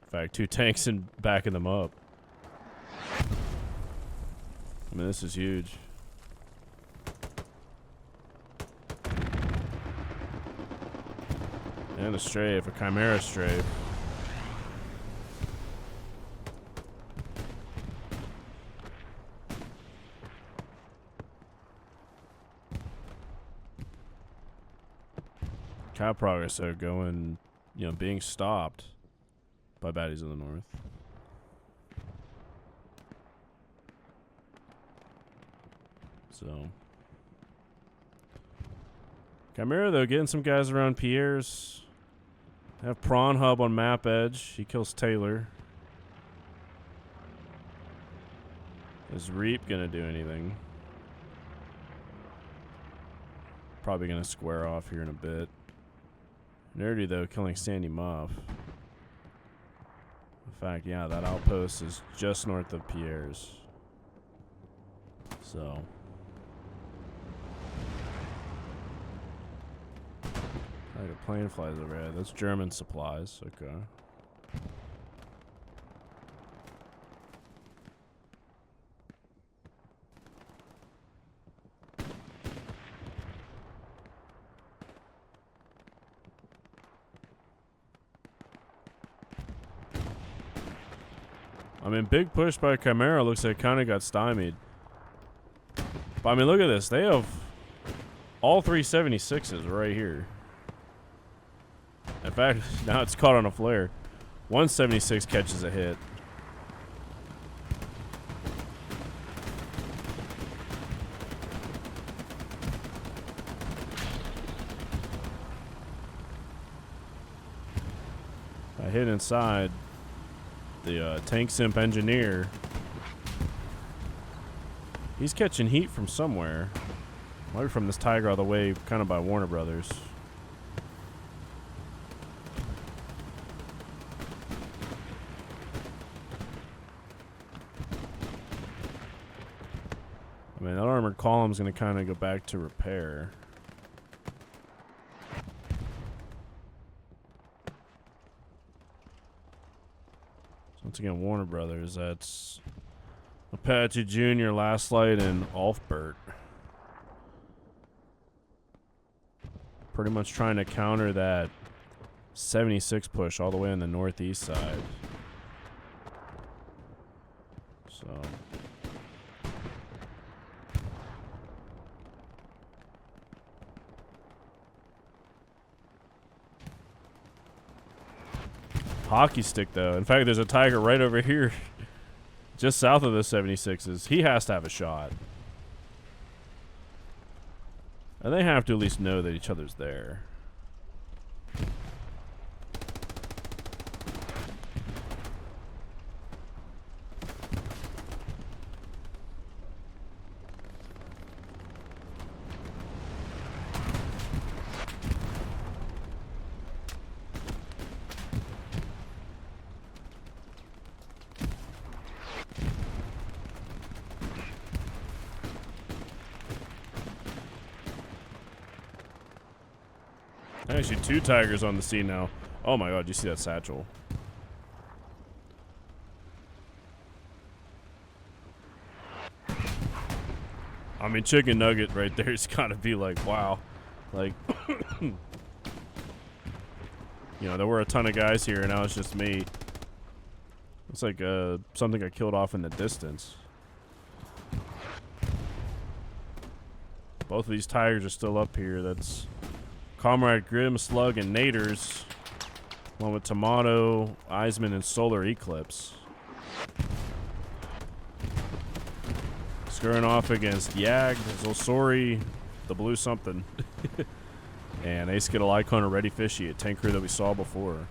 In fact, 2 tanks and backing them up. I mean, this is huge. And a strafe, a Chimera strafe. Cow progress, though, going, you know, being stopped by baddies in the north. So. Chimera, though, getting some guys around Pierre's. Have Prawn Hub on map edge. He kills Taylor. Is Reap gonna do anything? Probably gonna square off here in a bit. Nerdy, though, killing Sandy Muff. In fact, yeah, that outpost is just north of Pierre's. So. Alright, a plane flies overhead. That's German supplies. Okay. I mean, big push by Chimera. Looks like kind of got stymied. But I mean, look at this. They have all 3 76s right here. In fact, now it's caught on a flare. 176 catches a hit. I hit inside the tank simp engineer. He's catching heat from somewhere. Might be from this Tiger all the way kind of by Warner Brothers. I mean, that armored column's going to kind of go back to repair. So once again, Warner Brothers, that's Apache Jr., Last Light, and Alfbert. Pretty much trying to counter that 76 push all the way on the northeast side. So... hockey stick, though. In fact, there's a Tiger right over here, just south of the 76s. He has to have a shot. And they have to at least know that each other's there. Actually, 2 Tigers on the scene now. Oh my god, you see that satchel? I mean, Chicken Nugget right there's gotta be like, wow. Like, you know, there were a ton of guys here, and now it's just me. It's like something I killed off in the distance. Both of these Tigers are still up here. That's Comrade Grim, Slug, and Naders, along with Tomato, Eisman, and Solar Eclipse. Scurrying off against Yag, Zolsori, the blue something, and Ace Skittle Icon or Ready Fishy, a tank crew that we saw before.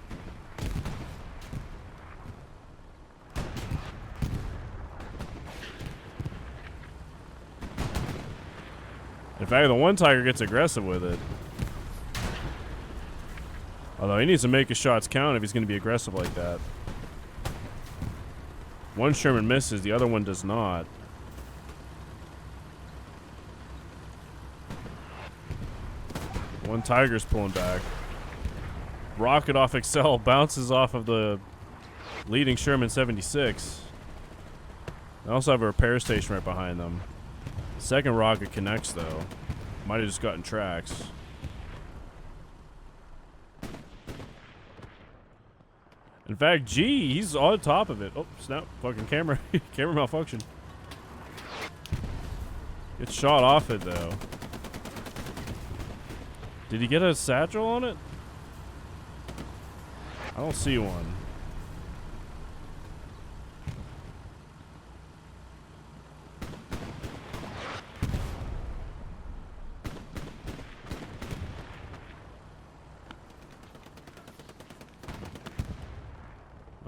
In fact, the one Tiger gets aggressive with it. Although he needs to make his shots count if he's going to be aggressive like that. One Sherman misses, the other one does not. One Tiger's pulling back. Rocket off Excel bounces off of the leading Sherman 76. They also have a repair station right behind them. Second rocket connects though. Might have just gotten tracks. In fact, G, he's on top of it. Oh, snap. Fucking camera. Camera malfunction. Gets shot off it, though. Did he get a satchel on it? I don't see one.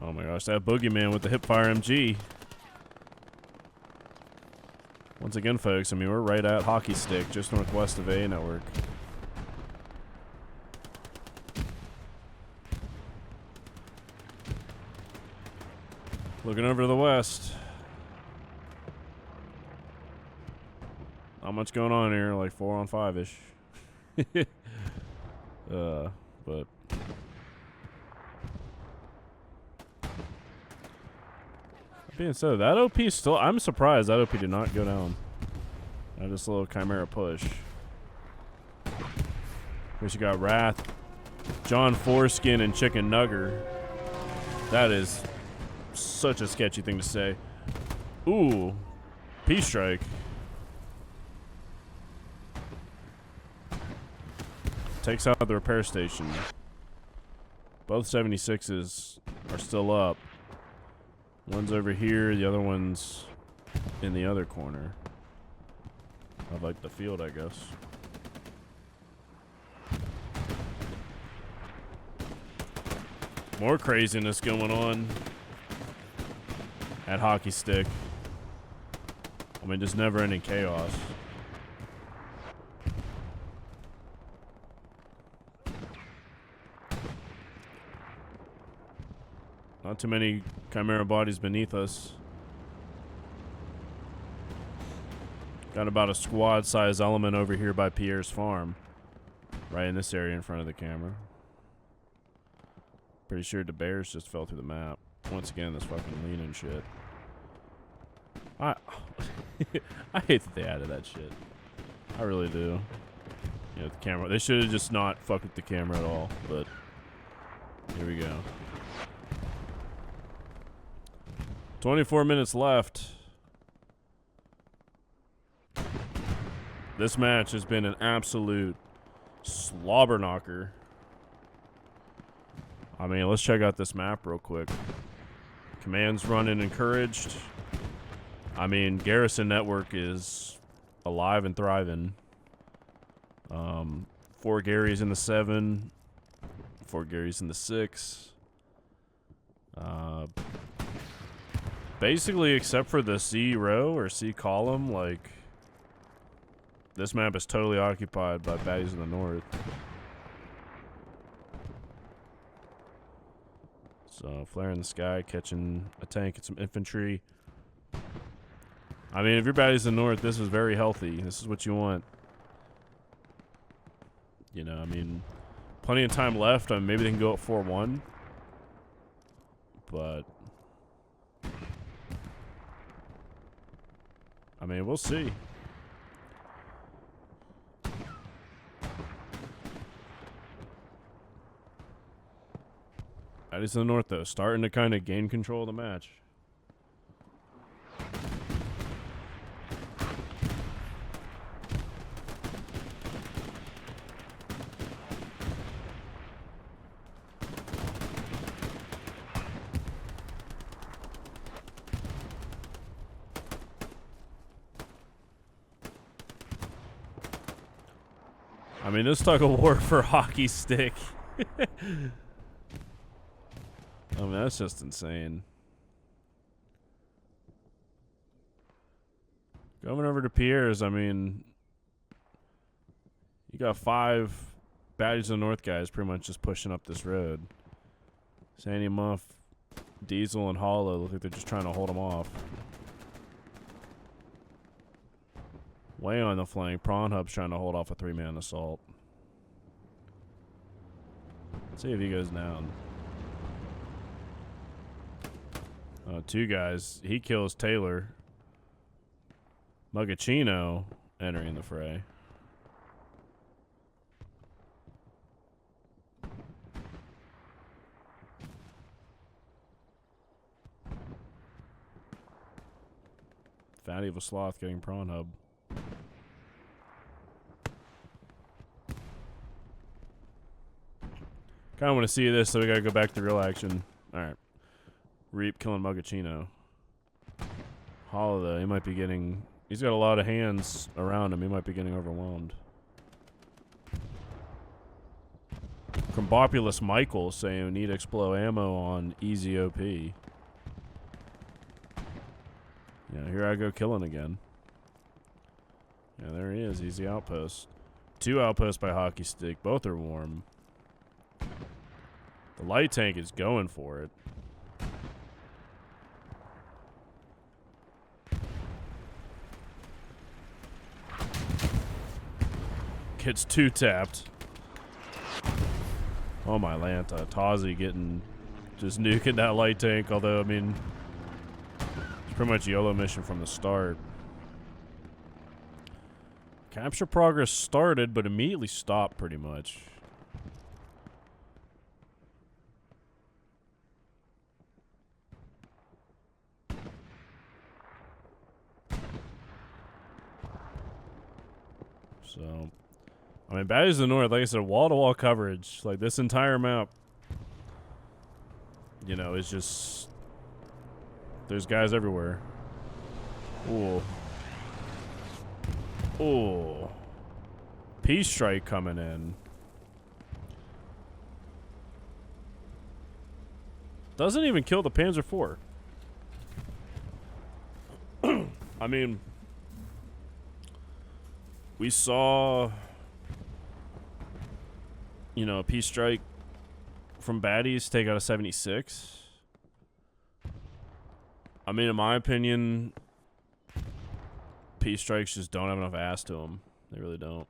Oh my gosh, that boogeyman with the hipfire MG. Once again, folks, I mean, we're right at Hockey Stick, just northwest of A Network. Looking over to the west. Not much going on here, like 4-on-5-ish. But being said, that OP still, I'm surprised that OP did not go down. Just a little Chimera push. We got Wrath, John Foreskin, and Chicken Nugger. That is such a sketchy thing to say. Ooh, Peace Strike. Takes out the repair station. Both 76s are still up. One's over here, the other one's in the other corner of like the field, I guess. More craziness going on at Hockey Stick. I mean, just never ending chaos. Not too many Chimera bodies beneath us. Got about a squad-size element over here by Pierre's farm. Right in this area in front of the camera. Pretty sure the bears just fell through the map. Once again, this fucking leaning shit. I hate that they added that shit. I really do. You know, the camera. They should have just not fucked with the camera at all, but here we go. 24 minutes left. This match has been an absolute slobber knocker. I mean, let's check out this map real quick. Command's running encouraged. I mean, Garrison Network is alive and thriving. 4 Garys in the 7. 4 Garys in the 6. Basically, except for the C row or C column, like, this map is totally occupied by baddies in the north. So, flare in the sky, catching a tank and some infantry. I mean, if you're baddies in the north, this is very healthy. This is what you want. You know, I mean, plenty of time left. I mean, maybe they can go at 4-1. But I mean, we'll see. That is the north, though, starting to kind of gain control of the match. I mean, this tug of war for Hockey Stick. I mean, that's just insane. Going over to Pierre's, I mean, you got 5 baddies of the north guys pretty much just pushing up this road. Sandy Muff, Diesel, and Hollow look like they're just trying to hold them off. Way on the flank, Prawn Hub's trying to hold off a 3-man assault. Let's see if he goes down. 2 guys. He kills Taylor. Mugachino entering the fray. Fatty of a Sloth getting Prawn Hub. Kind of want to see this, so we gotta go back to real action. All right. Reap killing Mugachino. Hollow, though, he might be getting... He's got a lot of hands around him. He might be getting overwhelmed. Combopulous Michael saying need Explo ammo on easy OP. Yeah, here I go killing again. Yeah, there he is. Easy outpost. 2 outposts by Hockey Stick. Both are warm. The light tank is going for it. Gets 2 tapped. Oh my Lanta. Tazi getting just nuking that light tank, although I mean it's pretty much YOLO mission from the start. Capture progress started but immediately stopped pretty much. So I mean, Baddies of the North, like I said, wall-to-wall coverage. Like, this entire map, you know, is just... There's guys everywhere. Ooh. Ooh. Peace Strike coming in. Doesn't even kill the Panzer IV. I mean... We saw... You know, a Peace Strike from Baddies take out a 76. I mean, in my opinion, Peace Strikes just don't have enough ass to them. They really don't.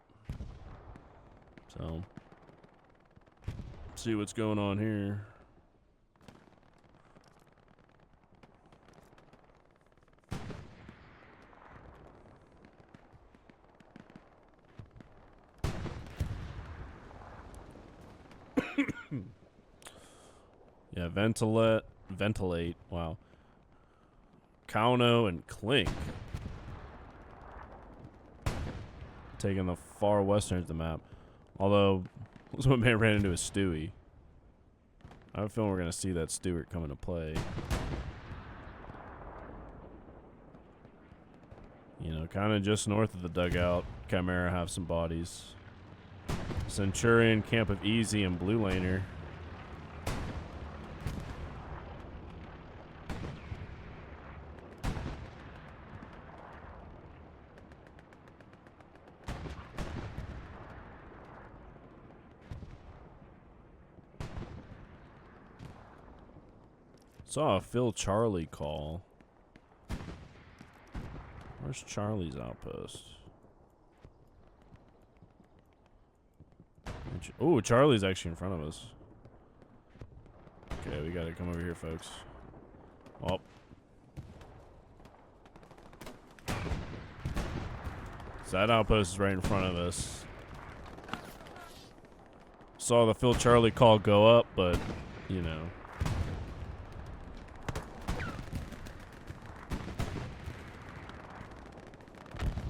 So, see what's going on here. Yeah, ventilate, wow. Kauno and Clink. Taking the far western of the map. Although, this one man ran into a Stewie. I have a feeling we're going to see that Stewart come into play. You know, kind of just north of the dugout. Chimera have some bodies. Centurion, Camp of Easy, and Blue Laner. Saw a Phil Charlie call. Where's Charlie's outpost? Oh, Charlie's actually in front of us. Okay, we gotta come over here, folks. Oh. So that outpost is right in front of us. Saw the Phil Charlie call go up, but, you know.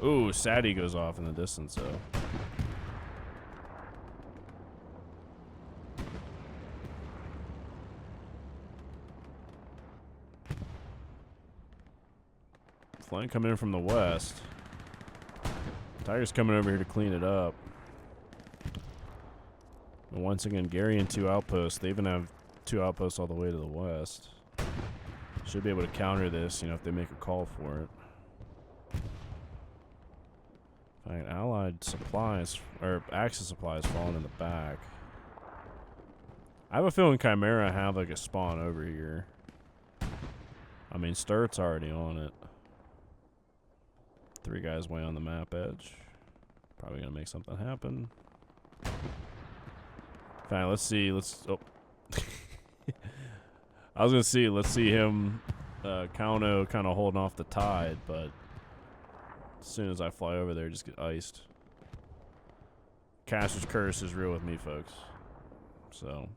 Ooh, Sadie goes off in the distance, though. Flank coming in from the west. Tiger's coming over here to clean it up. And once again, Gary and 2 outposts. They even have 2 outposts all the way to the west. Should be able to counter this, you know, if they make a call for it. Alright, allied supplies, or Axis supplies falling in the back. I have a feeling Chimera have like a spawn over here. I mean, Sturt's already on it. 3 guys way on the map edge. Probably gonna make something happen. Fine, let's see, oh. I was gonna see, let's see him, Kauno kind of holding off the tide, but as soon as I fly over there, just get iced. Caster's Curse is real with me, folks. So.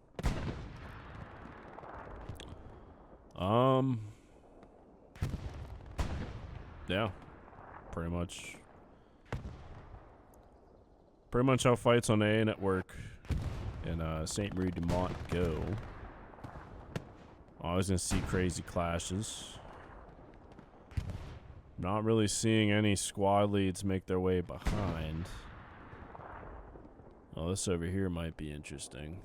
Yeah. Pretty much how fights on AA network in St. Marie du Mont Go. Always gonna see crazy clashes. Not really seeing any squad leads make their way behind. Oh, this over here might be interesting.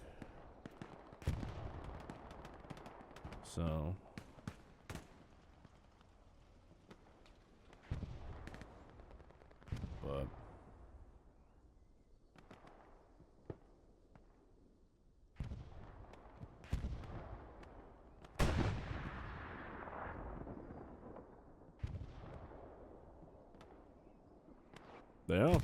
So. But. Yeah.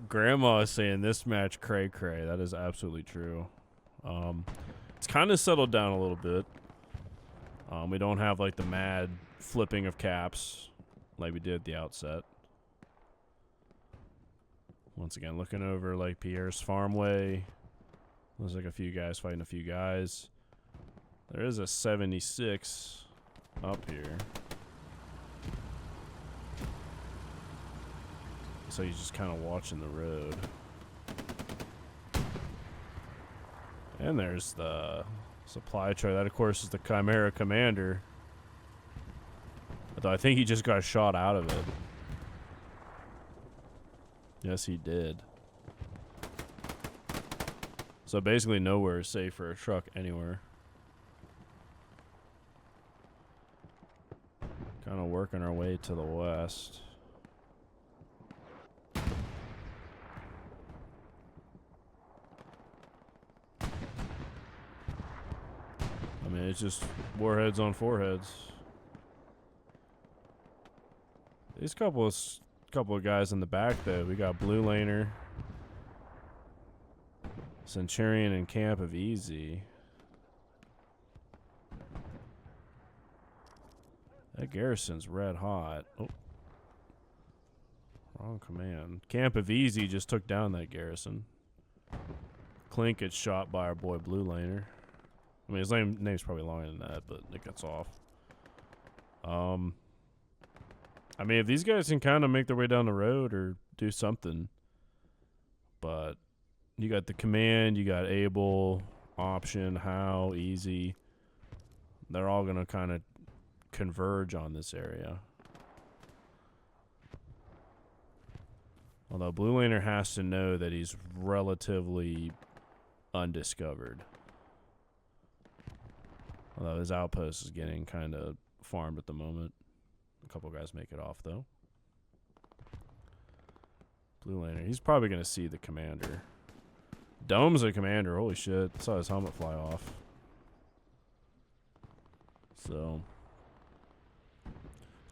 Grandma is saying this match cray cray. That is absolutely true. It's kind of settled down a little bit. We don't have like the mad flipping of caps like we did at the outset. Once again, looking over like Pierre's Farmway. There's like a few guys fighting a few guys. There is a 76 up here. So he's just kind of watching the road. And there's the supply truck. That, of course, is the Chimera Commander. Although I think he just got shot out of it. Yes, he did. So basically nowhere is safe for a truck anywhere. Kind of working our way to the west. I mean, it's just warheads on foreheads. These couple of guys in the back, though. We got Blue Laner, Centurion, and Camp of Easy. That garrison's red hot. Oh, wrong command. Camp of Easy just took down that garrison. Clink gets shot by our boy Blue Laner. I mean, his name's probably longer than that, but it gets off. I mean, if these guys can kind of make their way down the road or do something, but you got the command, you got Able, Option, How, Easy. They're all going to kind of converge on this area. Although Blue Laner has to know that he's relatively undiscovered. Although his outpost is getting kind of farmed at the moment. A couple guys make it off, though. Blue Laner. He's probably going to see the commander. Dome's a commander. Holy shit. I saw his helmet fly off. So.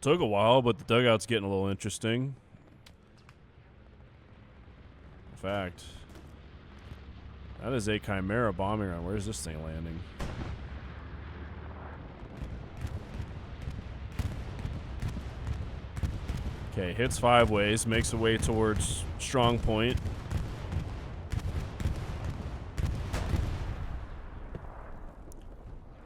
Took a while, but the dugout's getting a little interesting. In fact, that is a Chimera bombing run. Where's this thing landing? Okay, hits 5 ways, makes a way towards strong point.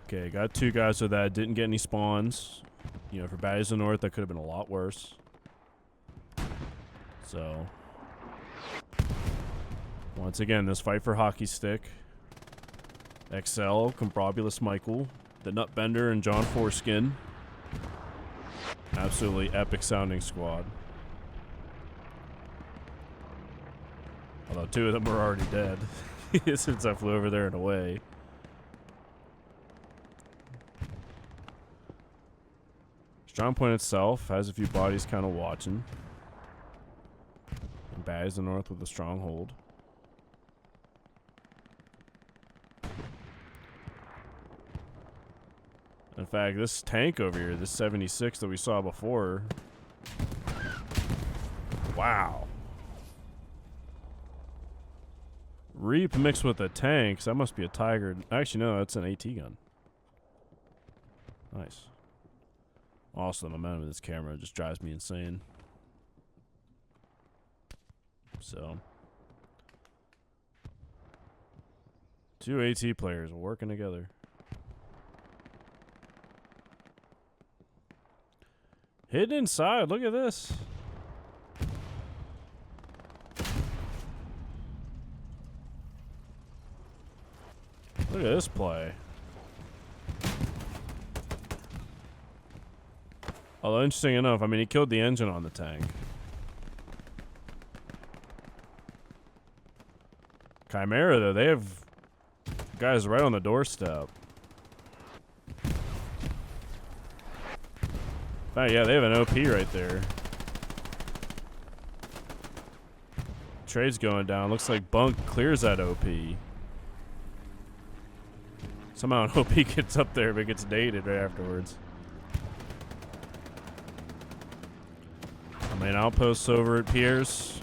Okay, got 2 guys with that. Didn't get any spawns. You know, for Baddies of the North, that could have been a lot worse. So, once again, this fight for Hockey Stick. XL, Comprobulus Michael, the Nutbender, and John Foreskin. Absolutely epic sounding squad. Although 2 of them were already dead since I flew over there and away. Strong Point itself has a few bodies kind of watching. And Baddies of the North with a stronghold. In fact, this tank over here, this 76 that we saw before. Wow. Reap mixed with a tank. So that must be a Tiger. Actually, no, that's an AT gun. Nice. Also, the momentum of this camera just drives me insane. So. 2 AT players working together. Hidden inside. Look at this. Look at this play. Although interesting enough, I mean, he killed the engine on the tank. Chimera, though, they have guys right on the doorstep. Oh, yeah, they have an OP right there. Trade's going down. Looks like Bunk clears that OP. Somehow an OP gets up there but gets dated right afterwards. Main outposts over at Pierce.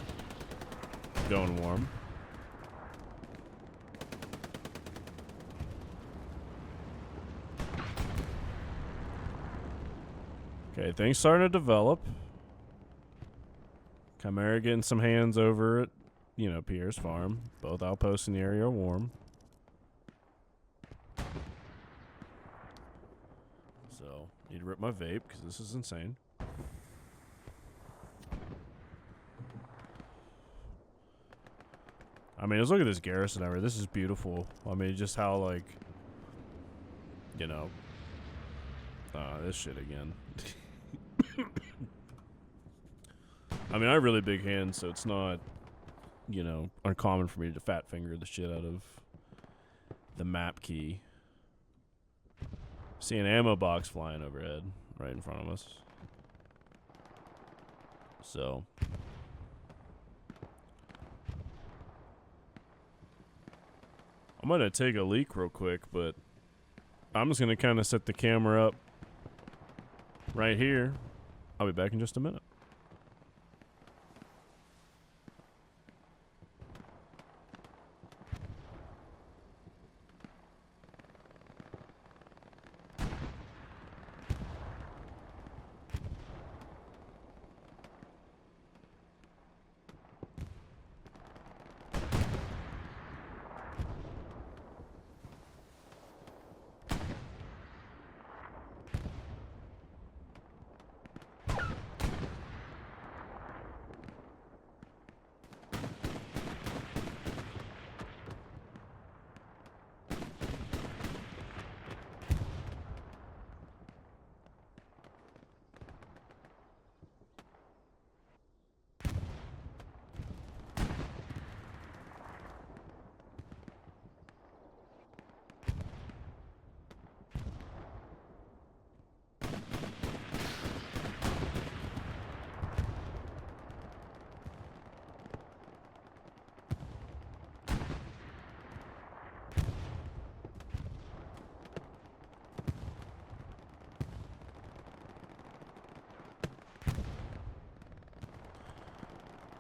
Going warm. Okay, things starting to develop. Chimera getting some hands over at, you know, Pierce Farm. Both outposts in the area are warm. So, need to rip my vape because this is insane. I mean, let's look at this garrison area. This is beautiful. I mean, just how, like, you know, this shit again. I mean, I have really big hands, so it's not, you know, uncommon for me to fat finger the shit out of the map key. See an ammo box flying overhead right in front of us. So I'm going to take a leak real quick, but I'm just going to kind of set the camera up right here. I'll be back in just a minute.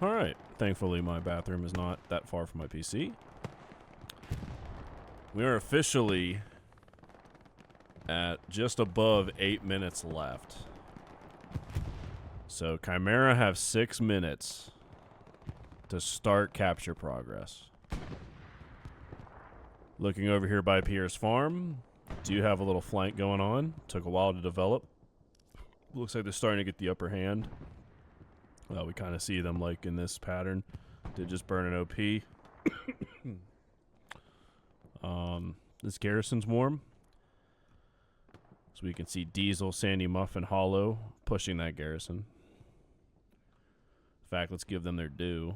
Alright, thankfully my bathroom is not that far from my PC. We are officially at just above 8 minutes left. So Chimera have 6 minutes to start capture progress. Looking over here by Pierce Farm, do have a little flank going on. Took a while to develop. Looks like they're starting to get the upper hand. Well, we kind of see them like in this pattern. Did just burn an OP. This garrison's warm. So we can see Diesel, Sandy Muffin, Hollow pushing that garrison. In fact, let's give them their due.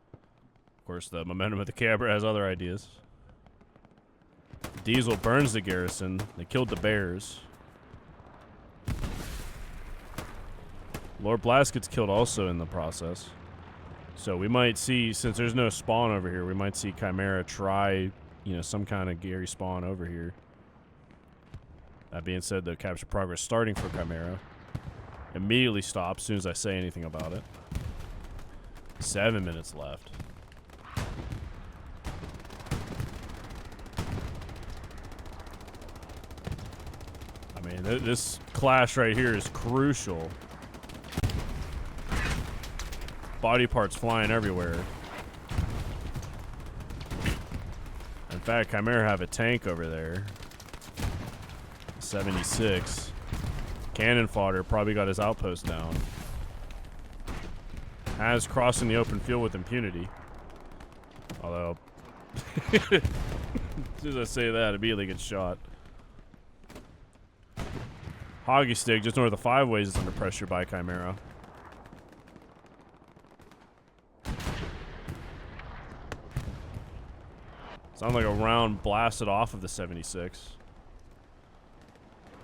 Of course, the momentum of the Cabra has other ideas. Diesel burns the garrison. They killed the bears. Lord Blast gets killed also in the process. So we might see, since there's no spawn over here, we might see Chimera try, you know, some kind of Gary spawn over here. That being said, the capture progress starting for Chimera. Immediately stops as soon as I say anything about it. 7 minutes left. I mean, this clash right here is crucial. Body parts flying everywhere. In fact, Chimera have a tank over there. 76. Cannon fodder probably got his outpost down. Has crossing the open field with impunity. Although soon as I say that, immediately gets shot. Hoggy Stick, just north of 5 ways, is under pressure by Chimera. Sounds like a round blasted off of the 76.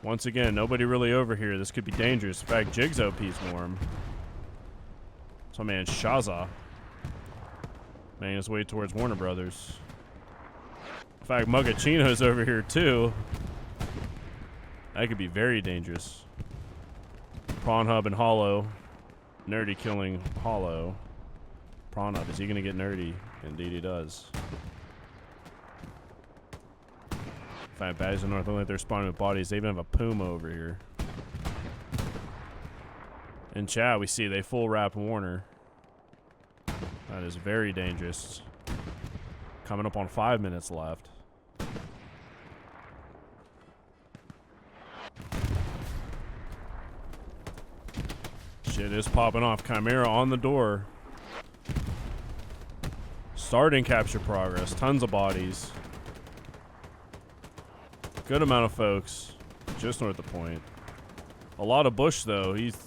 Once again, nobody really over here. This could be dangerous. In fact, Jig's OP's warm. So man, Shaza making his way towards Warner Brothers. In fact, Mugachino's over here too. That could be very dangerous. Prawn Hub and Hollow. Nerdy killing Hollow. Prawn Hub, is he gonna get nerdy? Indeed he does. In fact, baddies in North Atlantic, they're spawning with bodies. They even have a Puma over here. In chat, we see they full wrap Warner. That is very dangerous. Coming up on 5 minutes left. Shit is popping off. Chimera on the door. Starting capture progress. Tons of bodies. Good amount of folks. Just north of the point. A lot of bush though. He's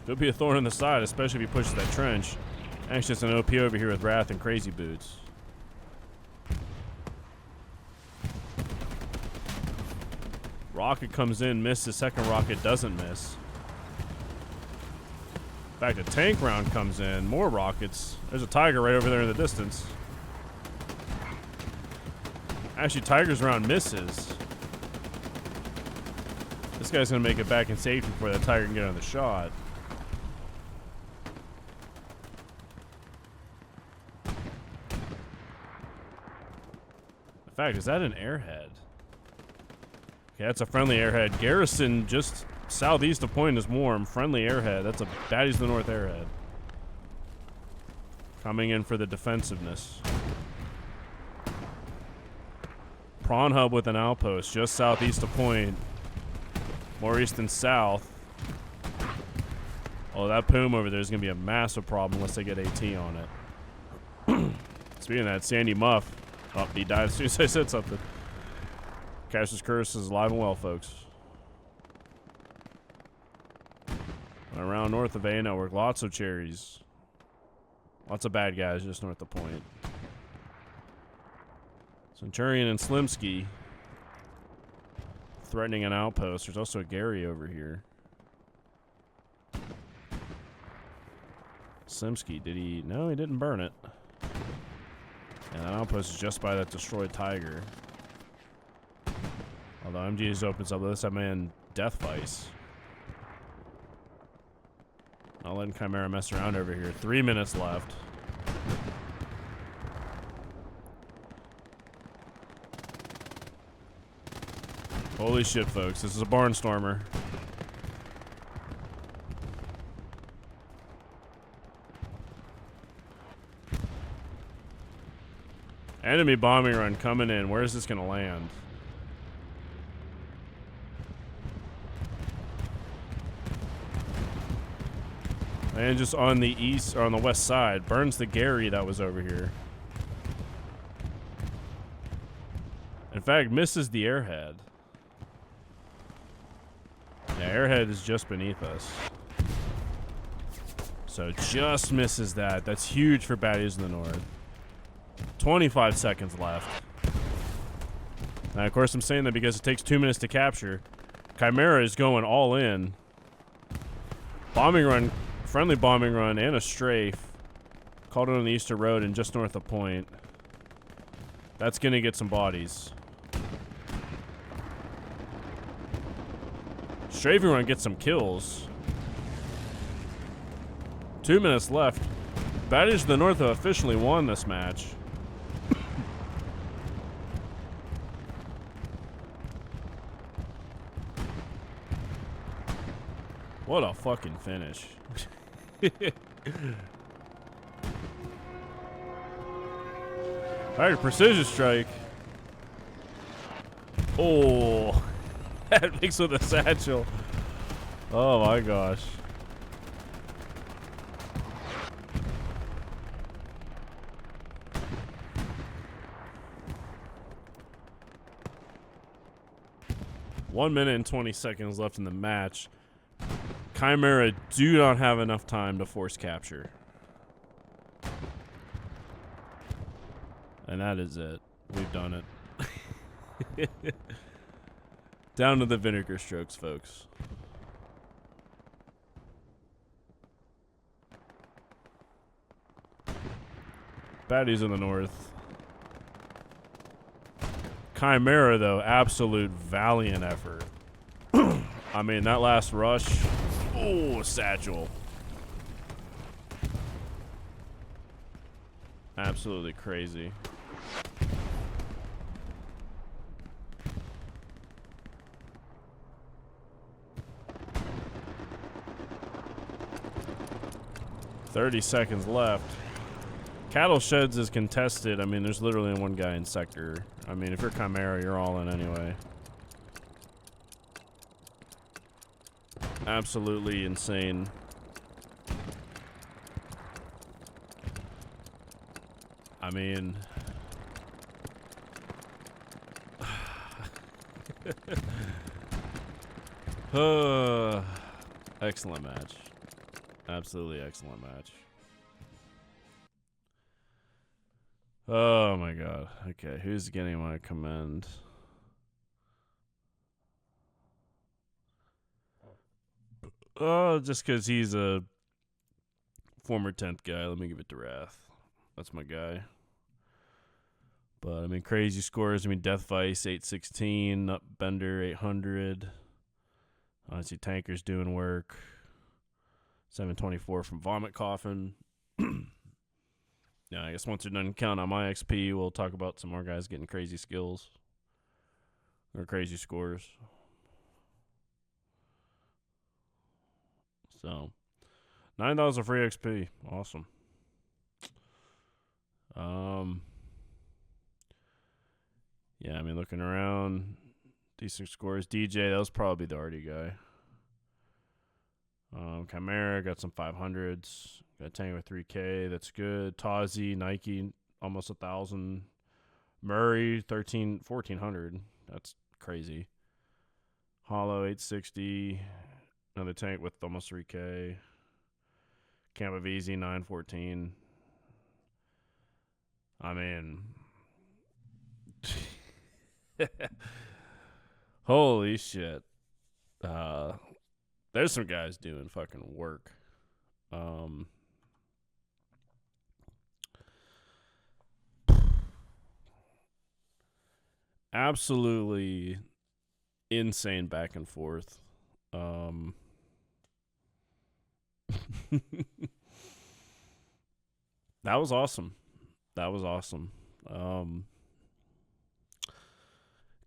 could be a thorn in the side, especially if he pushes that trench. Anxious and OP over here with Wrath and Crazy Boots. Rocket comes in, misses. Second rocket doesn't miss. In fact, a tank round comes in. More rockets. There's a Tiger right over there in the distance. Actually, Tiger's round misses. This guy's going to make it back in safety before that Tiger can get on the shot. In fact, is that an airhead? Okay, that's a friendly airhead. Garrison just southeast of point is warm. Friendly airhead. That's a Baddies of the North airhead. Coming in for the defensiveness. Prawn Hub with an outpost just southeast of point. More east and south. Oh, that Puma over there is going to be a massive problem unless they get AT on it. Speaking of that, Sandy Muff. Oh, he died as soon as I said something. Cash's Curse is alive and well, folks. Around north of A Network, lots of cherries. Lots of bad guys just north of point. Centurion and Slimsky threatening an outpost. There's also a Gary over here. Slimsky, did he? No, he didn't burn it. And that outpost is just by that destroyed Tiger. Although MG's opens up, let's have man Death Vice. Not letting Chimera mess around over here. 3 minutes left. Holy shit, folks. This is a barnstormer. Enemy bombing run coming in. Where is this going to land? And just on the east, or on the west side. Burns the Gary that was over here. In fact, misses the airhead. Yeah, airhead is just beneath us. So just misses that. That's huge for Baddies in the North. 25 seconds left. Now, of course, I'm saying that because it takes 2 minutes to capture. Chimera is going all in. Bombing run. Friendly bombing run and a strafe. Called it on the Easter Road and just north of point. That's going to get some bodies. Strafing run gets some kills. 2 minutes left. Baddies of the North have officially won this match. What a fucking finish. Alright, precision strike. Oh, that mixed with a satchel. Oh my gosh. 1 minute and 20 seconds left in the match. Chimera do not have enough time to force capture. And that is it. We've done it. Down to the vinegar strokes, folks. Baddies in the north. Chimera, though, absolute valiant effort. I mean, that last rush. Oh, satchel. Absolutely crazy. $30 seconds left. Cattle sheds is contested. I mean, there's literally one guy in sector. I mean, if you're Chimera, you're all in anyway. Absolutely insane. I mean... excellent match. Absolutely excellent match. Oh my god. Okay, who's getting my commend? Oh, just because he's a former 10th guy, let me give it to Wrath. That's my guy. But, I mean, crazy scores. I mean, Death Vice, 816. Upbender, 800. I see Tankers doing work. 724 from Vomit Coffin. Yeah, I guess once you're done counting on my XP, we'll talk about some more guys getting crazy skills. Or crazy scores. So, 9,000 free XP. Awesome. Yeah, I mean, looking around, decent scores. DJ, that was probably the arty guy. Chimera got some 500s. Got Tank with 3K. That's good. Tazi, Nike, almost 1,000. Murray, 1,400. That's crazy. Hollow, 860. Another tank with almost 3K. Camp of Easy, 914. I mean, holy shit. There's some guys doing fucking work. Absolutely insane back and forth. That was awesome. That was awesome.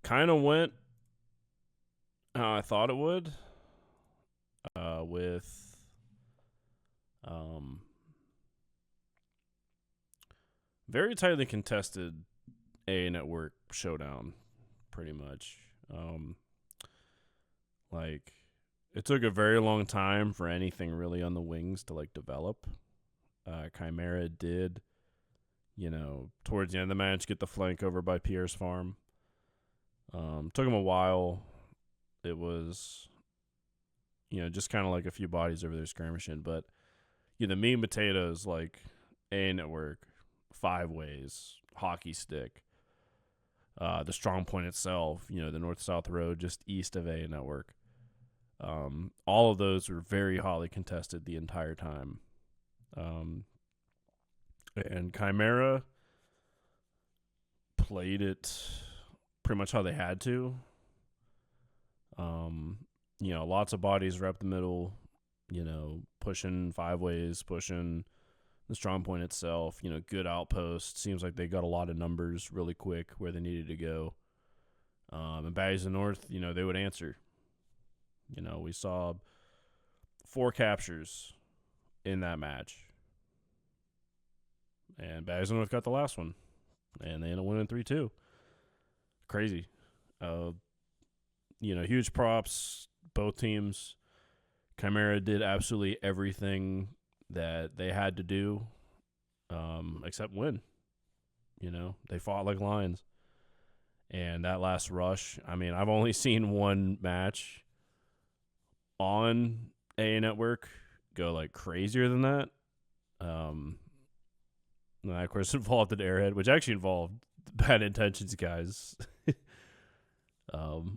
Kind of went how I thought it would. With very tightly contested A network showdown, pretty much. Like, it took a very long time for anything really on the wings to like develop. Chimera did, towards the end of the match, get the flank over by Pierre's farm. Took him a while. It was, just kind of like a few bodies over there skirmishing. But, the meat and potatoes, like A network, 5 ways, hockey stick, the strong point itself, the north-south road just east of A network. All of those were very hotly contested the entire time. And Chimera played it pretty much how they had to. Lots of bodies were up the middle, pushing 5 ways, pushing the strong point itself, good outpost. Seems like they got a lot of numbers really quick where they needed to go. And Baddies in the North, they would answer. We saw 4 captures in that match. And Baddies in the North got the last one. And they ended up winning 3-2. Crazy. Huge props, both teams. Chimera did absolutely everything that they had to do, except win. They fought like lions. And that last rush, I mean, I've only seen one match on AA Network go like crazier than that. That, of course, involved an airhead, which actually involved bad intentions guys.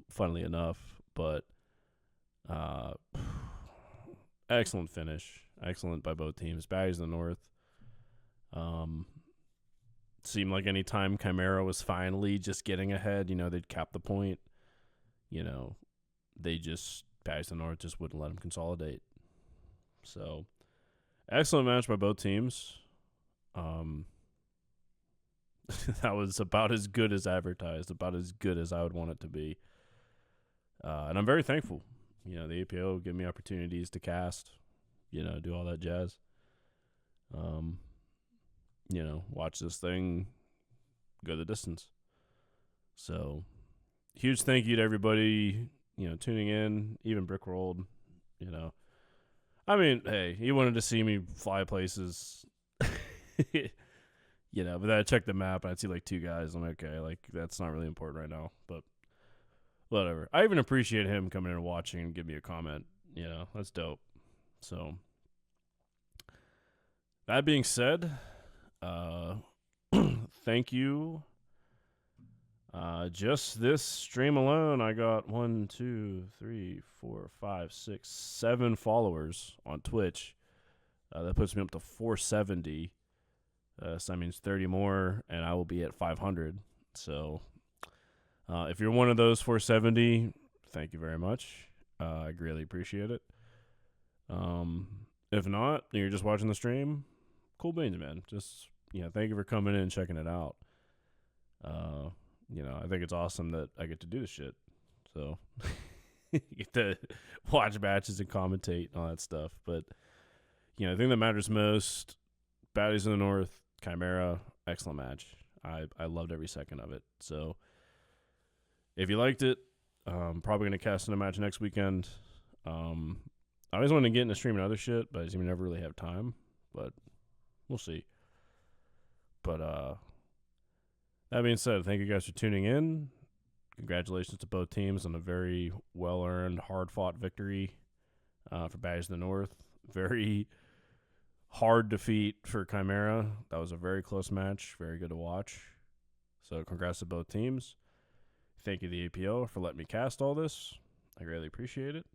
Funnily enough, but excellent finish, excellent by both teams. Baddies of the North. Seemed like any time Chimera was finally just getting ahead, they'd cap the point. They just Baddies of the North just wouldn't let them consolidate. So, excellent match by both teams. That was about as good as advertised, about as good as I would want it to be. And I'm very thankful. The APL give me opportunities to cast, do all that jazz. Watch this thing go the distance. So, huge thank you to everybody, tuning in, even Brickrolled, I mean, hey, he wanted to see me fly places. But then I checked the map and I'd see like 2 guys. I'm like, okay, like that's not really important right now, but whatever. I even appreciate him coming in and watching and give me a comment. That's dope. So that being said, thank you. Just this stream alone, I got 1, 2, 3, 4, 5, 6, 7 followers on Twitch. That puts me up to 470. So that means 30 more, and I will be at 500. So if you're one of those 470, thank you very much. I greatly appreciate it. If not, and you're just watching the stream, cool beans, man. Just, thank you for coming in and checking it out. I think it's awesome that I get to do this shit. So you get to watch matches and commentate and all that stuff. But, the thing that matters most, Baddies of the North, Chimera, excellent match. I loved every second of it. So if you liked it, probably going to cast in a match next weekend. I always wanted to get into streaming other shit, but I just never really have time. But we'll see. But that being said, thank you guys for tuning in. Congratulations to both teams on a very well-earned, hard-fought victory for Baddies of the North. Very hard defeat for Chimera. That was a very close match. Very good to watch. So congrats to both teams. Thank you to the APL for letting me cast all this. I greatly appreciate it.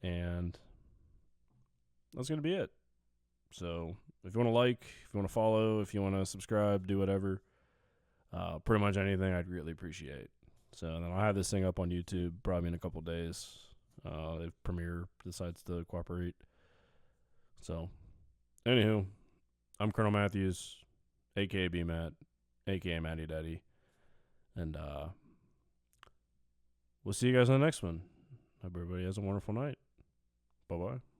And that's going to be it. So if you want to like, if you want to follow, if you want to subscribe, do whatever. Pretty much anything I'd greatly appreciate. So then I'll have this thing up on YouTube probably in a couple days. If Premiere decides to cooperate. So anywho, I'm Colonel Matthews, a.k.a. B-Matt, a.k.a. Matty Daddy. And we'll see you guys on the next one. Hope everybody has a wonderful night. Bye-bye.